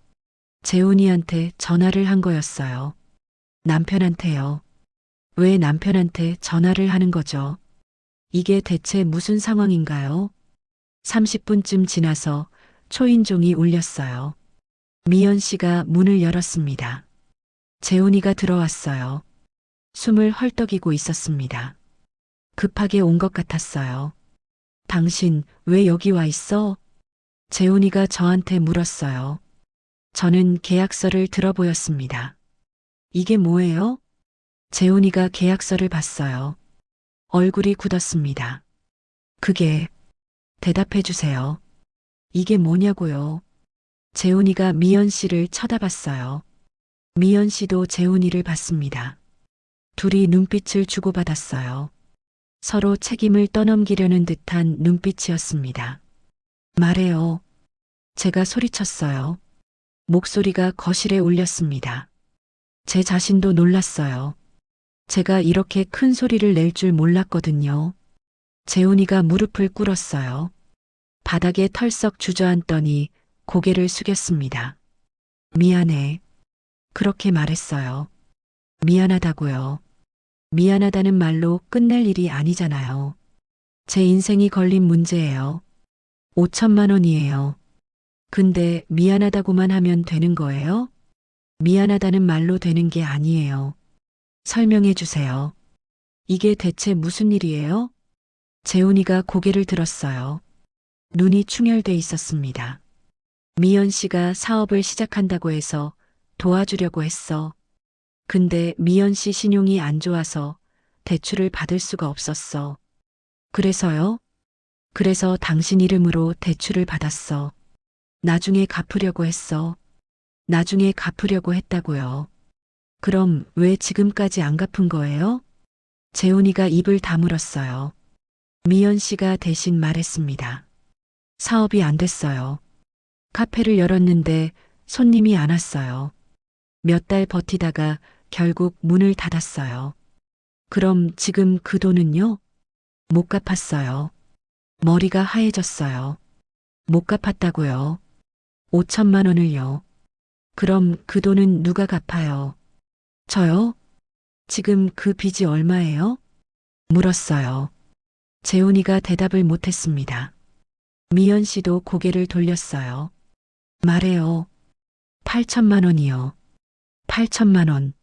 재훈이한테 전화를 한 거였어요. 남편한테요. 왜 남편한테 전화를 하는 거죠? 이게 대체 무슨 상황인가요? 30분쯤 지나서 초인종이 울렸어요. 미연 씨가 문을 열었습니다. 재훈이가 들어왔어요. 숨을 헐떡이고 있었습니다. 급하게 온 것 같았어요. 당신 왜 여기 와 있어? 재훈이가 저한테 물었어요. 저는 계약서를 들어보였습니다. 이게 뭐예요? 재훈이가 계약서를 봤어요. 얼굴이 굳었습니다. 그게. 대답해 주세요. 이게 뭐냐고요. 재훈이가 미연 씨를 쳐다봤어요. 미연 씨도 재훈이를 봤습니다. 둘이 눈빛을 주고받았어요. 서로 책임을 떠넘기려는 듯한 눈빛이었습니다. 말해요. 제가 소리쳤어요. 목소리가 거실에 울렸습니다. 제 자신도 놀랐어요. 제가 이렇게 큰 소리를 낼 줄 몰랐거든요. 재훈이가 무릎을 꿇었어요. 바닥에 털썩 주저앉더니 고개를 숙였습니다. 미안해. 그렇게 말했어요. 미안하다고요. 미안하다는 말로 끝낼 일이 아니잖아요. 제 인생이 걸린 문제예요. 5천만 원이에요. 근데 미안하다고만 하면 되는 거예요? 미안하다는 말로 되는 게 아니에요. 설명해 주세요. 이게 대체 무슨 일이에요? 재훈이가 고개를 들었어요. 눈이 충혈돼 있었습니다. 미연 씨가 사업을 시작한다고 해서 도와주려고 했어. 근데 미연 씨 신용이 안 좋아서 대출을 받을 수가 없었어. 그래서요? 그래서 당신 이름으로 대출을 받았어. 나중에 갚으려고 했어. 나중에 갚으려고 했다고요. 그럼 왜 지금까지 안 갚은 거예요? 재훈이가 입을 다물었어요. 미연 씨가 대신 말했습니다. 사업이 안 됐어요. 카페를 열었는데 손님이 안 왔어요. 몇 달 버티다가 결국 문을 닫았어요. 그럼 지금 그 돈은요? 못 갚았어요. 머리가 하얘졌어요. 못 갚았다고요. 5천만 원을요. 그럼 그 돈은 누가 갚아요? 저요? 지금 그 빚이 얼마예요? 물었어요. 재훈이가 대답을 못했습니다. 미연 씨도 고개를 돌렸어요. 말해요. 8천만 원이요. 8천만 원.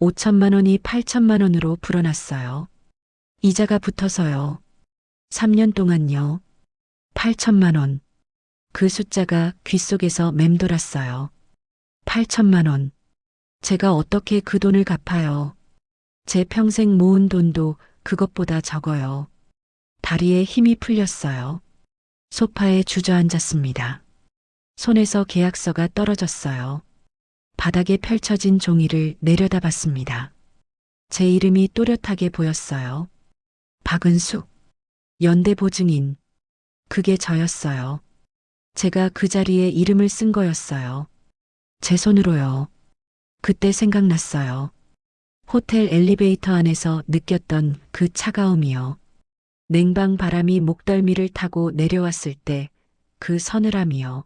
5천만 원이 8천만 원으로 불어났어요. 이자가 붙어서요. 3년 동안요. 8천만 원. 그 숫자가 귓속에서 맴돌았어요. 8천만 원. 제가 어떻게 그 돈을 갚아요? 제 평생 모은 돈도 그것보다 적어요. 다리에 힘이 풀렸어요. 소파에 주저앉았습니다. 손에서 계약서가 떨어졌어요. 바닥에 펼쳐진 종이를 내려다봤습니다. 제 이름이 또렷하게 보였어요. 박은숙. 연대 보증인. 그게 저였어요. 제가 그 자리에 이름을 쓴 거였어요. 제 손으로요. 그때 생각났어요. 호텔 엘리베이터 안에서 느꼈던 그 차가움이요. 냉방 바람이 목덜미를 타고 내려왔을 때 그 서늘함이요.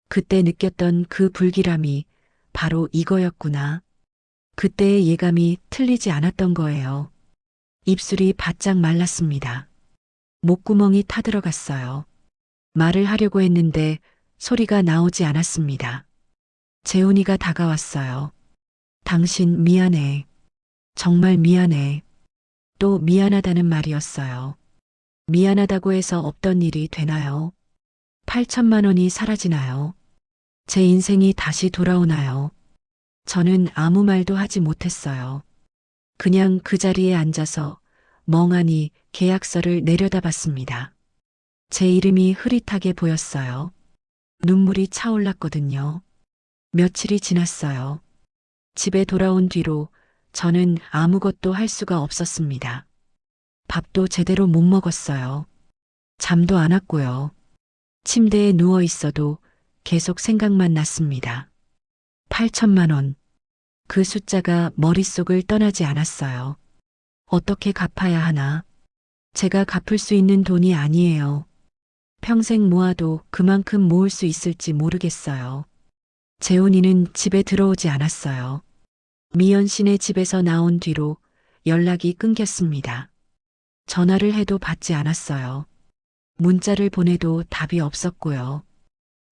그때 느꼈던 그 불길함이 바로 이거였구나. 그때의 예감이 틀리지 않았던 거예요. 입술이 바짝 말랐습니다. 목구멍이 타들어갔어요. 말을 하려고 했는데 소리가 나오지 않았습니다. 재훈이가 다가왔어요. 당신 미안해. 정말 미안해. 또 미안하다는 말이었어요. 미안하다고 해서 없던 일이 되나요? 8천만 원이 사라지나요? 제 인생이 다시 돌아오나요? 저는 아무 말도 하지 못했어요. 그냥 그 자리에 앉아서 멍하니 계약서를 내려다봤습니다. 제 이름이 흐릿하게 보였어요. 눈물이 차올랐거든요. 며칠이 지났어요. 집에 돌아온 뒤로 저는 아무것도 할 수가 없었습니다. 밥도 제대로 못 먹었어요. 잠도 안 왔고요. 침대에 누워 있어도 계속 생각만 났습니다. 8천만 원. 그 숫자가 머릿속을 떠나지 않았어요. 어떻게 갚아야 하나? 제가 갚을 수 있는 돈이 아니에요. 평생 모아도 그만큼 모을 수 있을지 모르겠어요. 재훈이는 집에 들어오지 않았어요. 미연 씨네 집에서 나온 뒤로 연락이 끊겼습니다. 전화를 해도 받지 않았어요. 문자를 보내도 답이 없었고요.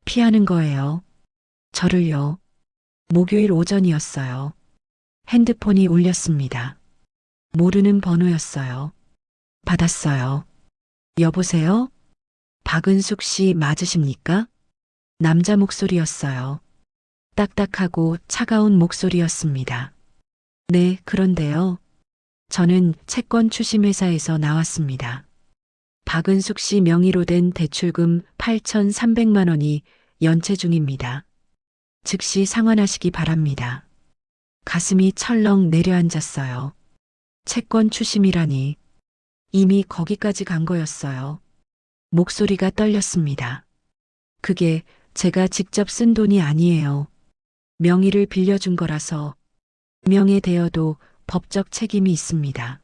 피하는 거예요. 저를요. 목요일 오전이었어요. 핸드폰이 울렸습니다. 모르는 번호였어요. 받았어요. 여보세요? 박은숙 씨 맞으십니까? 남자 목소리였어요. 딱딱하고 차가운 목소리였습니다. 네, 그런데요. 저는 채권 추심회사에서 나왔습니다. 박은숙 씨 명의로 된 대출금 8,300만 원이 연체 중입니다. 즉시 상환하시기 바랍니다. 가슴이 철렁 내려앉았어요. 채권 추심이라니. 이미 거기까지 간 거였어요. 목소리가 떨렸습니다. 그게 제가 직접 쓴 돈이 아니에요. 명의를 빌려준 거라서 명예되어도 법적 책임이 있습니다.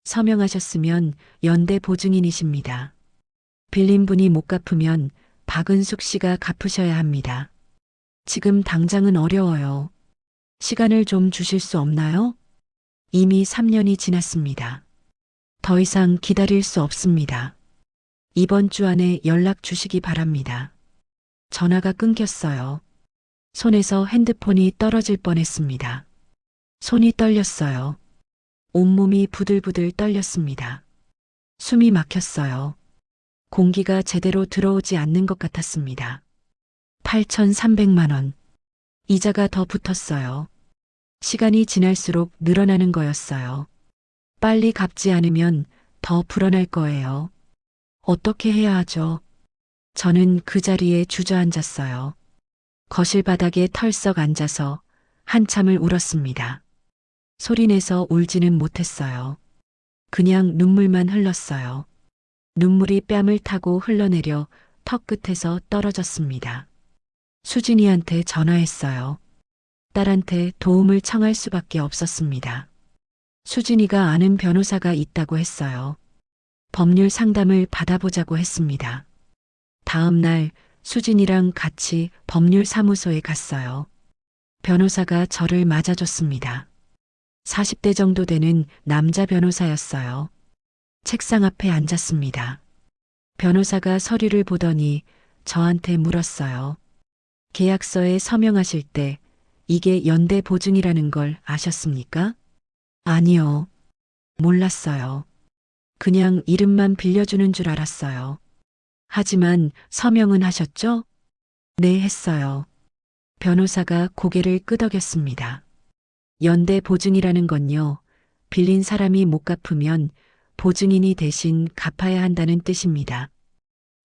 서명하셨으면 연대 보증인이십니다. 빌린 분이 못 갚으면 박은숙 씨가 갚으셔야 합니다. 지금 당장은 어려워요. 시간을 좀 주실 수 없나요? 이미 3년이 지났습니다. 더 이상 기다릴 수 없습니다. 이번 주 안에 연락 주시기 바랍니다. 전화가 끊겼어요. 손에서 핸드폰이 떨어질 뻔했습니다. 손이 떨렸어요. 온몸이 부들부들 떨렸습니다. 숨이 막혔어요. 공기가 제대로 들어오지 않는 것 같았습니다. 8,300만 원. 이자가 더 붙었어요. 시간이 지날수록 늘어나는 거였어요. 빨리 갚지 않으면 더 불어날 거예요. 어떻게 해야 하죠? 저는 그 자리에 주저앉았어요. 거실 바닥에 털썩 앉아서 한참을 울었습니다. 소리내서 울지는 못했어요. 그냥 눈물만 흘렀어요. 눈물이 뺨을 타고 흘러내려 턱 끝에서 떨어졌습니다. 수진이한테 전화했어요. 딸한테 도움을 청할 수밖에 없었습니다. 수진이가 아는 변호사가 있다고 했어요. 법률 상담을 받아보자고 했습니다. 다음 날 수진이랑 같이 법률사무소에 갔어요. 변호사가 저를 맞아줬습니다. 40대 정도 되는 남자 변호사였어요. 책상 앞에 앉았습니다. 변호사가 서류를 보더니 저한테 물었어요. 계약서에 서명하실 때 이게 연대 보증이라는 걸 아셨습니까? 아니요. 몰랐어요. 그냥 이름만 빌려주는 줄 알았어요. 하지만 서명은 하셨죠? 네, 했어요. 변호사가 고개를 끄덕였습니다. 연대 보증이라는 건요, 빌린 사람이 못 갚으면 보증인이 대신 갚아야 한다는 뜻입니다.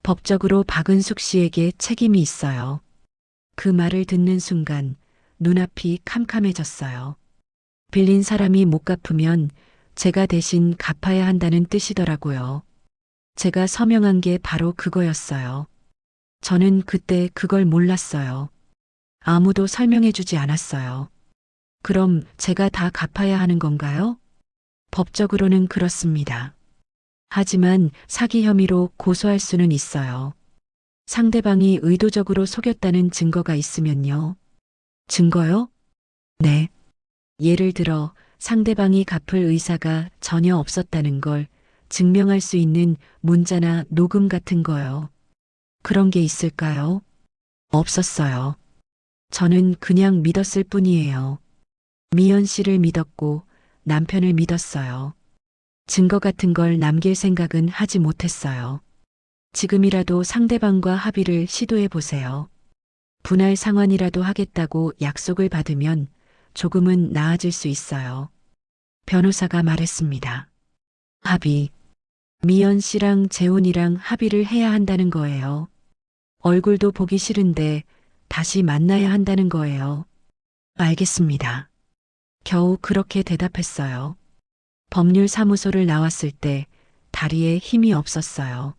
법적으로 박은숙 씨에게 책임이 있어요. 그 말을 듣는 순간 눈앞이 캄캄해졌어요. 빌린 사람이 못 갚으면 제가 대신 갚아야 한다는 뜻이더라고요. 제가 서명한 게 바로 그거였어요. 저는 그때 그걸 몰랐어요. 아무도 설명해 주지 않았어요. 그럼 제가 다 갚아야 하는 건가요? 법적으로는 그렇습니다. 하지만 사기 혐의로 고소할 수는 있어요. 상대방이 의도적으로 속였다는 증거가 있으면요. 증거요? 네. 예를 들어 상대방이 갚을 의사가 전혀 없었다는 걸 증명할 수 있는 문자나 녹음 같은 거요. 그런 게 있을까요? 없었어요. 저는 그냥 믿었을 뿐이에요. 미연 씨를 믿었고 남편을 믿었어요. 증거 같은 걸 남길 생각은 하지 못했어요. 지금이라도 상대방과 합의를 시도해 보세요. 분할 상환이라도 하겠다고 약속을 받으면 조금은 나아질 수 있어요. 변호사가 말했습니다. 합의. 미연 씨랑 재훈이랑 합의를 해야 한다는 거예요. 얼굴도 보기 싫은데 다시 만나야 한다는 거예요. 알겠습니다. 겨우 그렇게 대답했어요. 법률사무소를 나왔을 때 다리에 힘이 없었어요.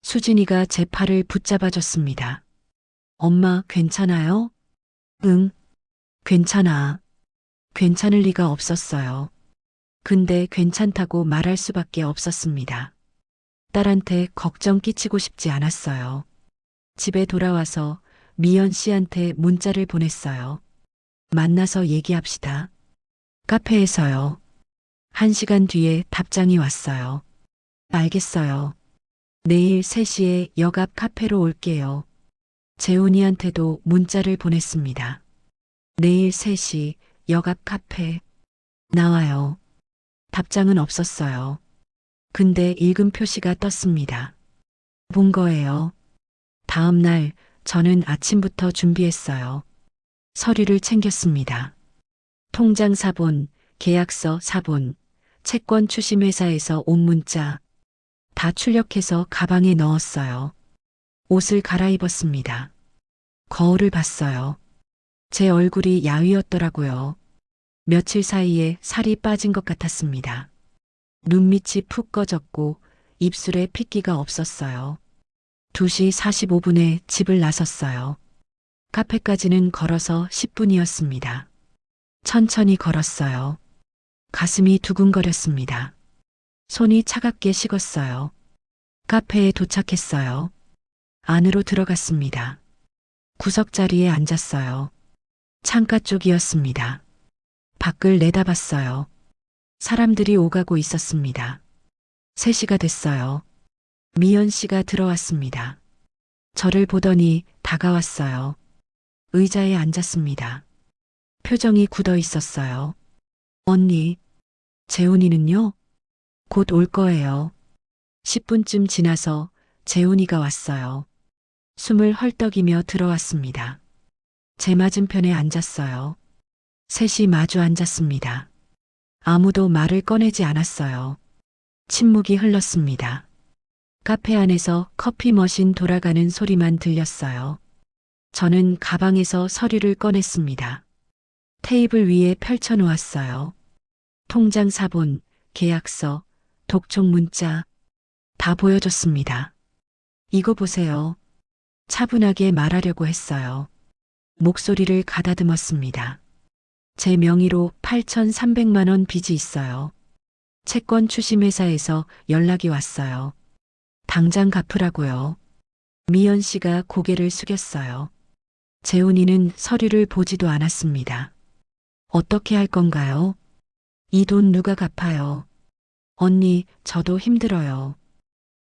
수진이가 제 팔을 붙잡아줬습니다. 엄마, 괜찮아요? 응, 괜찮아. 괜찮을 리가 없었어요. 근데 괜찮다고 말할 수밖에 없었습니다. 딸한테 걱정 끼치고 싶지 않았어요. 집에 돌아와서 미연 씨한테 문자를 보냈어요. 만나서 얘기합시다. 카페에서요. 1시간 뒤에 답장이 왔어요. 알겠어요. 내일 3시에 역 앞 카페로 올게요. 재훈이한테도 문자를 보냈습니다. 내일 3시 역 앞 카페. 나와요. 답장은 없었어요. 근데 읽음 표시가 떴습니다. 본 거예요. 다음 날 저는 아침부터 준비했어요. 서류를 챙겼습니다. 통장 사본, 계약서 사본, 채권 추심 회사에서 온 문자 다 출력해서 가방에 넣었어요. 옷을 갈아입었습니다. 거울을 봤어요. 제 얼굴이 야위었더라고요. 며칠 사이에 살이 빠진 것 같았습니다. 눈밑이 푹 꺼졌고 입술에 핏기가 없었어요. 2시 45분에 집을 나섰어요. 카페까지는 걸어서 10분이었습니다. 천천히 걸었어요. 가슴이 두근거렸습니다. 손이 차갑게 식었어요. 카페에 도착했어요. 안으로 들어갔습니다. 구석자리에 앉았어요. 창가 쪽이었습니다. 밖을 내다봤어요. 사람들이 오가고 있었습니다. 3시가 됐어요. 미연 씨가 들어왔습니다. 저를 보더니 다가왔어요. 의자에 앉았습니다. 표정이 굳어 있었어요. 언니, 재훈이는요? 곧 올 거예요. 10분쯤 지나서 재훈이가 왔어요. 숨을 헐떡이며 들어왔습니다. 제 맞은편에 앉았어요. 셋이 마주 앉았습니다. 아무도 말을 꺼내지 않았어요. 침묵이 흘렀습니다. 카페 안에서 커피 머신 돌아가는 소리만 들렸어요. 저는 가방에서 서류를 꺼냈습니다. 테이블 위에 펼쳐놓았어요. 통장 사본, 계약서, 독촉 문자 다 보여줬습니다. 이거 보세요. 차분하게 말하려고 했어요. 목소리를 가다듬었습니다. 제 명의로 8,300만 원 빚이 있어요. 채권 추심 회사에서 연락이 왔어요. 당장 갚으라고요. 미연 씨가 고개를 숙였어요. 재훈이는 서류를 보지도 않았습니다. 어떻게 할 건가요? 이 돈 누가 갚아요? 언니, 저도 힘들어요.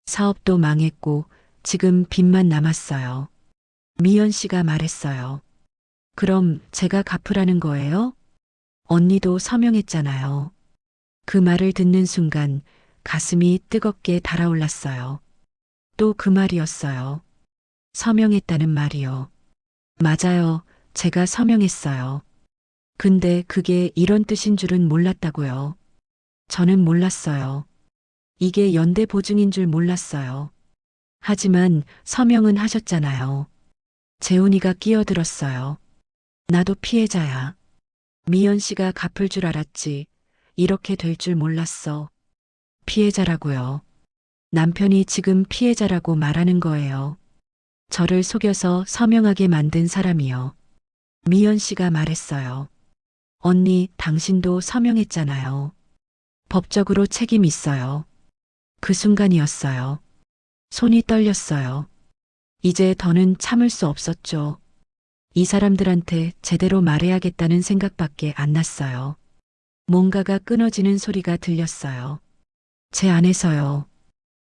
사업도 망했고 지금 빚만 남았어요. 미연 씨가 말했어요. 그럼 제가 갚으라는 거예요? 언니도 서명했잖아요. 그 말을 듣는 순간 가슴이 뜨겁게 달아올랐어요. 또 그 말이었어요. 서명했다는 말이요. 맞아요. 제가 서명했어요. 근데 그게 이런 뜻인 줄은 몰랐다고요. 저는 몰랐어요. 이게 연대 보증인 줄 몰랐어요. 하지만 서명은 하셨잖아요. 재훈이가 끼어들었어요. 나도 피해자야. 미연 씨가 갚을 줄 알았지. 이렇게 될 줄 몰랐어. 피해자라고요. 남편이 지금 피해자라고 말하는 거예요. 저를 속여서 서명하게 만든 사람이요. 미연 씨가 말했어요. 언니, 당신도 서명했잖아요. 법적으로 책임 있어요. 그 순간이었어요. 손이 떨렸어요. 이제 더는 참을 수 없었죠. 이 사람들한테 제대로 말해야겠다는 생각밖에 안 났어요. 뭔가가 끊어지는 소리가 들렸어요. 제 안에서요.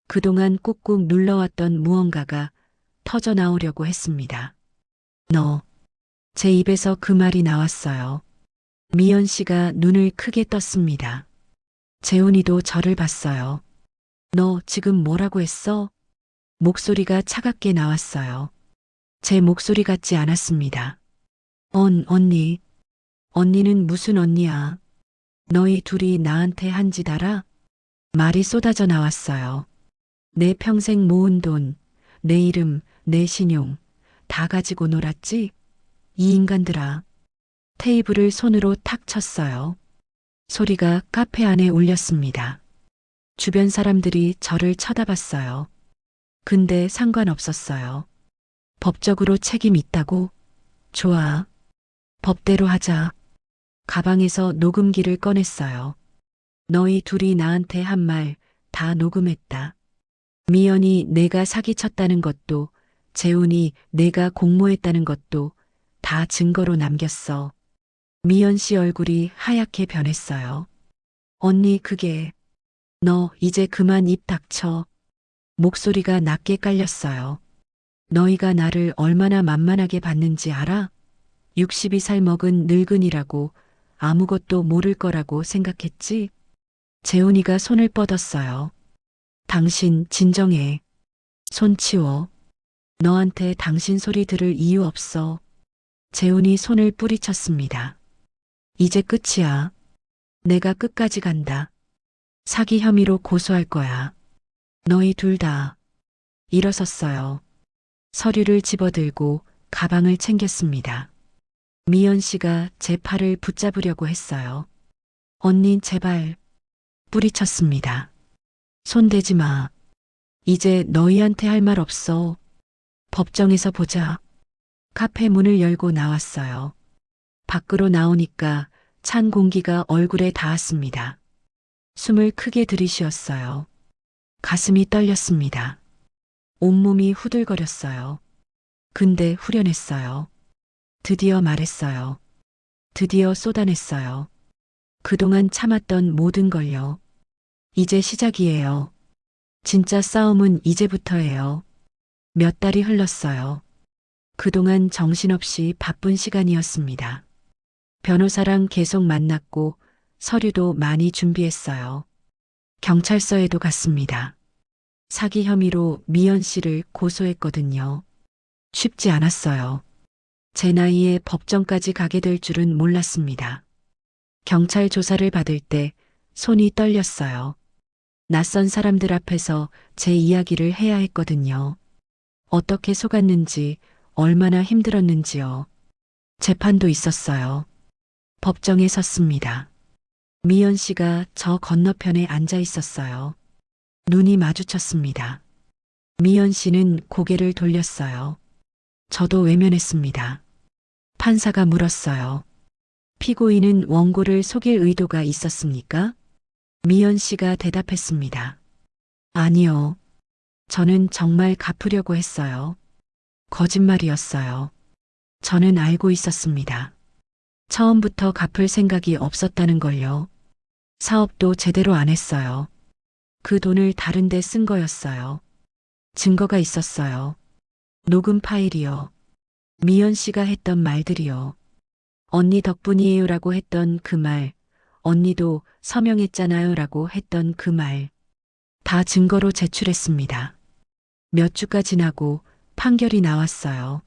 그동안 꾹꾹 눌러왔던 무언가가 터져 나오려고 했습니다. 너. 제 입에서 그 말이 나왔어요. 미연 씨가 눈을 크게 떴습니다. 재훈이도 저를 봤어요. 너 지금 뭐라고 했어? 목소리가 차갑게 나왔어요. 제 목소리 같지 않았습니다. 언니. 언니는 무슨 언니야? 너희 둘이 나한테 한 짓 알아? 말이 쏟아져 나왔어요. 내 평생 모은 돈, 내 이름, 내 신용 다 가지고 놀았지? 이 인간들아. 테이블을 손으로 탁 쳤어요. 소리가 카페 안에 울렸습니다. 주변 사람들이 저를 쳐다봤어요. 근데 상관없었어요. 법적으로 책임 있다고? 좋아. 법대로 하자. 가방에서 녹음기를 꺼냈어요. 너희 둘이 나한테 한 말 다 녹음했다. 미연이 내가 사기쳤다는 것도, 재훈이 내가 공모했다는 것도 다 증거로 남겼어. 미연 씨 얼굴이 하얗게 변했어요. 언니, 그게 너 이제 그만 입 닥쳐. 목소리가 낮게 깔렸어요. 너희가 나를 얼마나 만만하게 봤는지 알아? 62살 먹은 늙은이라고 아무것도 모를 거라고 생각했지? 재훈이가 손을 뻗었어요. 당신 진정해. 손 치워. 너한테 당신 소리 들을 이유 없어. 재훈이 손을 뿌리쳤습니다. 이제 끝이야. 내가 끝까지 간다. 사기 혐의로 고소할 거야. 너희 둘 다. 일어섰어요. 서류를 집어들고 가방을 챙겼습니다. 미연 씨가 제 팔을 붙잡으려고 했어요. 언니, 제발. 뿌리쳤습니다. 손대지 마. 이제 너희한테 할 말 없어. 법정에서 보자. 카페 문을 열고 나왔어요. 밖으로 나오니까 찬 공기가 얼굴에 닿았습니다. 숨을 크게 들이쉬었어요. 가슴이 떨렸습니다. 온몸이 후들거렸어요. 근데 후련했어요. 드디어 말했어요. 드디어 쏟아냈어요. 그동안 참았던 모든 걸요. 이제 시작이에요. 진짜 싸움은 이제부터예요. 몇 달이 흘렀어요. 그동안 정신없이 바쁜 시간이었습니다. 변호사랑 계속 만났고 서류도 많이 준비했어요. 경찰서에도 갔습니다. 사기 혐의로 미연 씨를 고소했거든요. 쉽지 않았어요. 제 나이에 법정까지 가게 될 줄은 몰랐습니다. 경찰 조사를 받을 때 손이 떨렸어요. 낯선 사람들 앞에서 제 이야기를 해야 했거든요. 어떻게 속았는지, 얼마나 힘들었는지요. 재판도 있었어요. 법정에 섰습니다. 미연 씨가 저 건너편에 앉아 있었어요. 눈이 마주쳤습니다. 미연 씨는 고개를 돌렸어요. 저도 외면했습니다. 판사가 물었어요. 피고인은 원고를 속일 의도가 있었습니까? 미연 씨가 대답했습니다. 아니요. 저는 정말 갚으려고 했어요. 거짓말이었어요. 저는 알고 있었습니다. 처음부터 갚을 생각이 없었다는 걸요. 사업도 제대로 안 했어요. 그 돈을 다른 데 쓴 거였어요. 증거가 있었어요. 녹음 파일이요. 미연 씨가 했던 말들이요. 언니 덕분이에요라고 했던 그 말, 언니도 서명했잖아요 라고 했던 그 말. 다 증거로 제출했습니다. 몇 주가 지나고 판결이 나왔어요.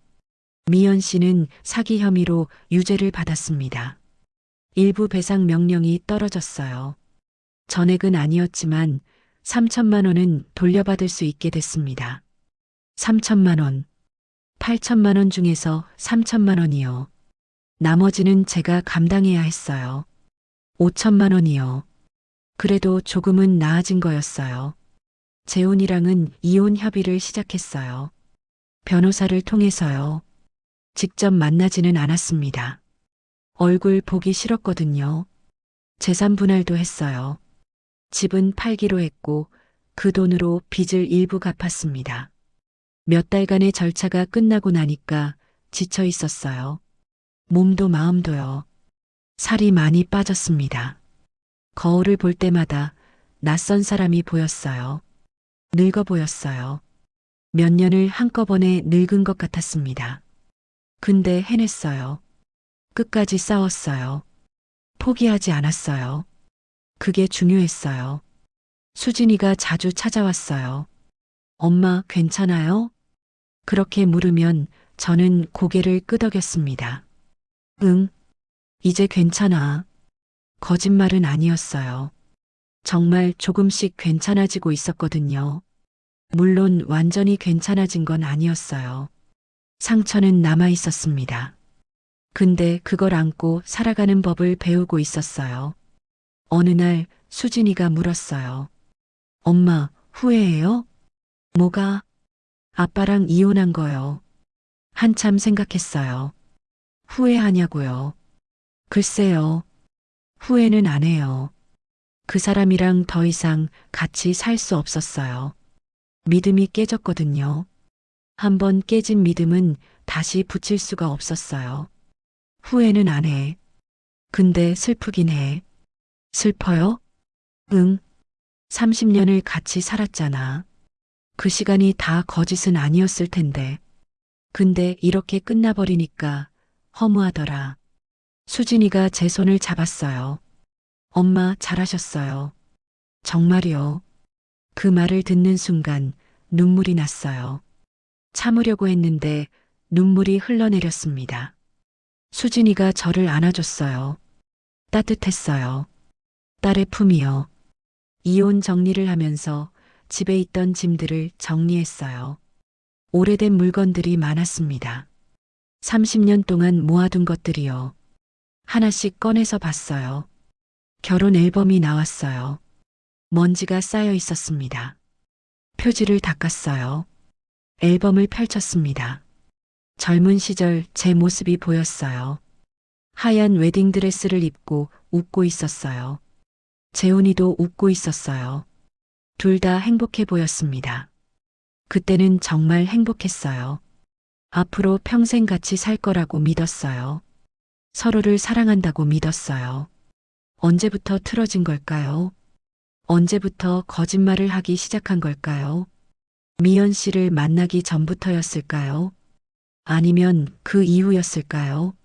미연 씨는 사기 혐의로 유죄를 받았습니다. 일부 배상 명령이 떨어졌어요. 전액은 아니었지만 3천만 원은 돌려받을 수 있게 됐습니다. 3천만 원, 8천만 원 중에서 3천만 원이요. 나머지는 제가 감당해야 했어요. 5천만 원이요. 그래도 조금은 나아진 거였어요. 재훈이랑은 이혼 협의를 시작했어요. 변호사를 통해서요. 직접 만나지는 않았습니다. 얼굴 보기 싫었거든요. 재산 분할도 했어요. 집은 팔기로 했고 그 돈으로 빚을 일부 갚았습니다. 몇 달간의 절차가 끝나고 나니까 지쳐 있었어요. 몸도 마음도요. 살이 많이 빠졌습니다. 거울을 볼 때마다 낯선 사람이 보였어요. 늙어 보였어요. 몇 년을 한꺼번에 늙은 것 같았습니다. 근데 해냈어요. 끝까지 싸웠어요. 포기하지 않았어요. 그게 중요했어요. 수진이가 자주 찾아왔어요. 엄마, 괜찮아요? 그렇게 물으면 저는 고개를 끄덕였습니다. 응, 이제 괜찮아. 거짓말은 아니었어요. 정말 조금씩 괜찮아지고 있었거든요. 물론 완전히 괜찮아진 건 아니었어요. 상처는 남아 있었습니다. 근데 그걸 안고 살아가는 법을 배우고 있었어요. 어느 날 수진이가 물었어요. 엄마, 후회해요? 뭐가? 아빠랑 이혼한 거요. 한참 생각했어요. 후회하냐고요. 글쎄요. 후회는 안 해요. 그 사람이랑 더 이상 같이 살 수 없었어요. 믿음이 깨졌거든요. 한번 깨진 믿음은 다시 붙일 수가 없었어요. 후회는 안 해. 근데 슬프긴 해. 슬퍼요? 응. 30년을 같이 살았잖아. 그 시간이 다 거짓은 아니었을 텐데. 근데 이렇게 끝나버리니까 허무하더라. 수진이가 제 손을 잡았어요. 엄마, 잘하셨어요. 정말이요. 그 말을 듣는 순간 눈물이 났어요. 참으려고 했는데 눈물이 흘러내렸습니다. 수진이가 저를 안아줬어요. 따뜻했어요. 딸의 품이요. 이혼 정리를 하면서 집에 있던 짐들을 정리했어요. 오래된 물건들이 많았습니다. 30년 동안 모아둔 것들이요. 하나씩 꺼내서 봤어요. 결혼 앨범이 나왔어요. 먼지가 쌓여 있었습니다. 표지를 닦았어요. 앨범을 펼쳤습니다. 젊은 시절 제 모습이 보였어요. 하얀 웨딩드레스를 입고 웃고 있었어요. 재훈이도 웃고 있었어요. 둘 다 행복해 보였습니다. 그때는 정말 행복했어요. 앞으로 평생 같이 살 거라고 믿었어요. 서로를 사랑한다고 믿었어요. 언제부터 틀어진 걸까요? 언제부터 거짓말을 하기 시작한 걸까요? 미연 씨를 만나기 전부터였을까요? 아니면 그 이후였을까요?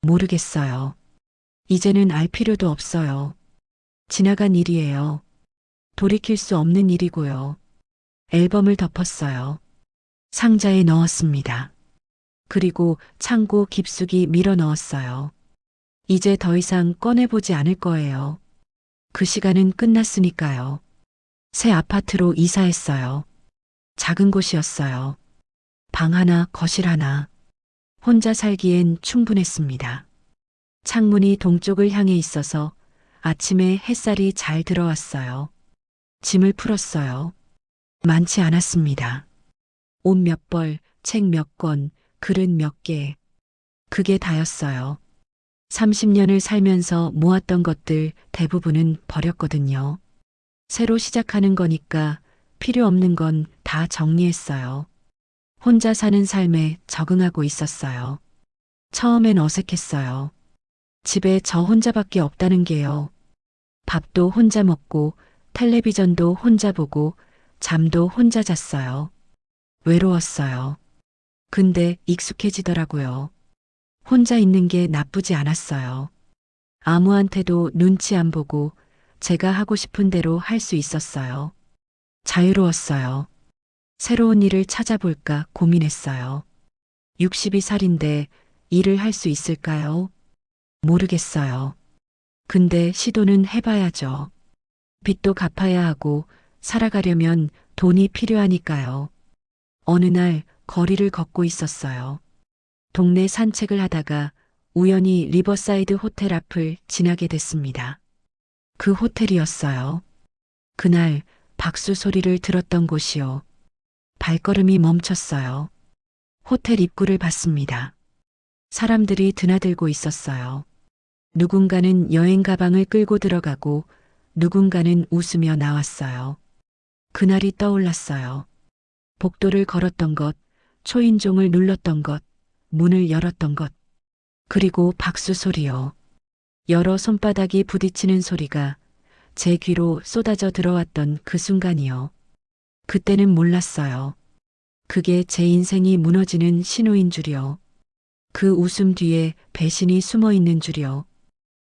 모르겠어요. 이제는 알 필요도 없어요. 지나간 일이에요. 돌이킬 수 없는 일이고요. 앨범을 덮었어요. 상자에 넣었습니다. 그리고 창고 깊숙이 밀어 넣었어요. 이제 더 이상 꺼내보지 않을 거예요. 그 시간은 끝났으니까요. 새 아파트로 이사했어요. 작은 곳이었어요. 방 하나, 거실 하나. 혼자 살기엔 충분했습니다. 창문이 동쪽을 향해 있어서 아침에 햇살이 잘 들어왔어요. 짐을 풀었어요. 많지 않았습니다. 옷 몇 벌, 책 몇 권, 그릇 몇 개. 그게 다였어요. 30년을 살면서 모았던 것들 대부분은 버렸거든요. 새로 시작하는 거니까 필요 없는 건 다 정리했어요. 혼자 사는 삶에 적응하고 있었어요. 처음엔 어색했어요. 집에 저 혼자밖에 없다는 게요. 밥도 혼자 먹고 텔레비전도 혼자 보고 잠도 혼자 잤어요. 외로웠어요. 근데 익숙해지더라고요. 혼자 있는 게 나쁘지 않았어요. 아무한테도 눈치 안 보고 제가 하고 싶은 대로 할 수 있었어요. 자유로웠어요. 새로운 일을 찾아볼까 고민했어요. 62살인데 일을 할 수 있을까요? 모르겠어요. 근데 시도는 해봐야죠. 빚도 갚아야 하고 살아가려면 돈이 필요하니까요. 어느 날 거리를 걷고 있었어요. 동네 산책을 하다가 우연히 리버사이드 호텔 앞을 지나게 됐습니다. 그 호텔이었어요. 그날 박수 소리를 들었던 곳이요. 발걸음이 멈췄어요. 호텔 입구를 봤습니다. 사람들이 드나들고 있었어요. 누군가는 여행 가방을 끌고 들어가고 누군가는 웃으며 나왔어요. 그날이 떠올랐어요. 복도를 걸었던 것, 초인종을 눌렀던 것, 문을 열었던 것, 그리고 박수 소리요. 여러 손바닥이 부딪히는 소리가 제 귀로 쏟아져 들어왔던 그 순간이요. 그때는 몰랐어요. 그게 제 인생이 무너지는 신호인 줄이요. 그 웃음 뒤에 배신이 숨어 있는 줄이요.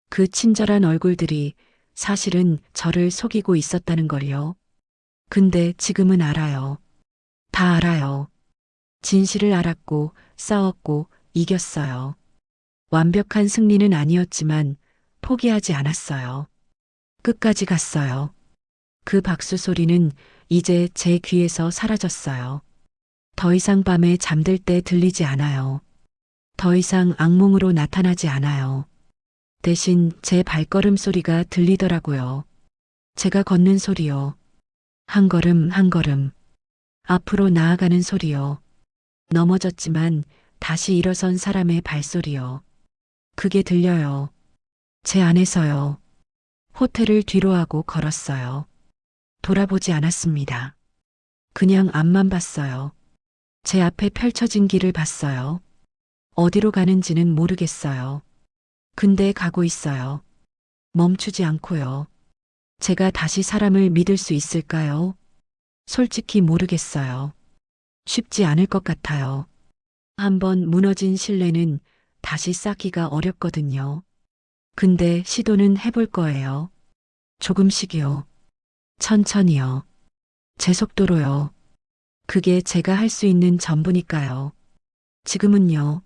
그 친절한 얼굴들이 사실은 저를 속이고 있었다는 걸요. 근데 지금은 알아요. 다 알아요. 진실을 알았고 싸웠고 이겼어요. 완벽한 승리는 아니었지만 포기하지 않았어요. 끝까지 갔어요. 그 박수 소리는 이제 제 귀에서 사라졌어요. 더 이상 밤에 잠들 때 들리지 않아요. 더 이상 악몽으로 나타나지 않아요. 대신 제 발걸음 소리가 들리더라고요. 제가 걷는 소리요. 한 걸음 한 걸음. 앞으로 나아가는 소리요. 넘어졌지만 다시 일어선 사람의 발소리요. 그게 들려요. 제 안에서요. 호텔을 뒤로 하고 걸었어요. 돌아보지 않았습니다. 그냥 앞만 봤어요. 제 앞에 펼쳐진 길을 봤어요. 어디로 가는지는 모르겠어요. 근데 가고 있어요. 멈추지 않고요. 제가 다시 사람을 믿을 수 있을까요? 솔직히 모르겠어요. 쉽지 않을 것 같아요. 한번 무너진 신뢰는 다시 쌓기가 어렵거든요. 근데 시도는 해볼 거예요. 조금씩이요. 천천히요. 제 속도로요. 그게 제가 할 수 있는 전부니까요. 지금은요.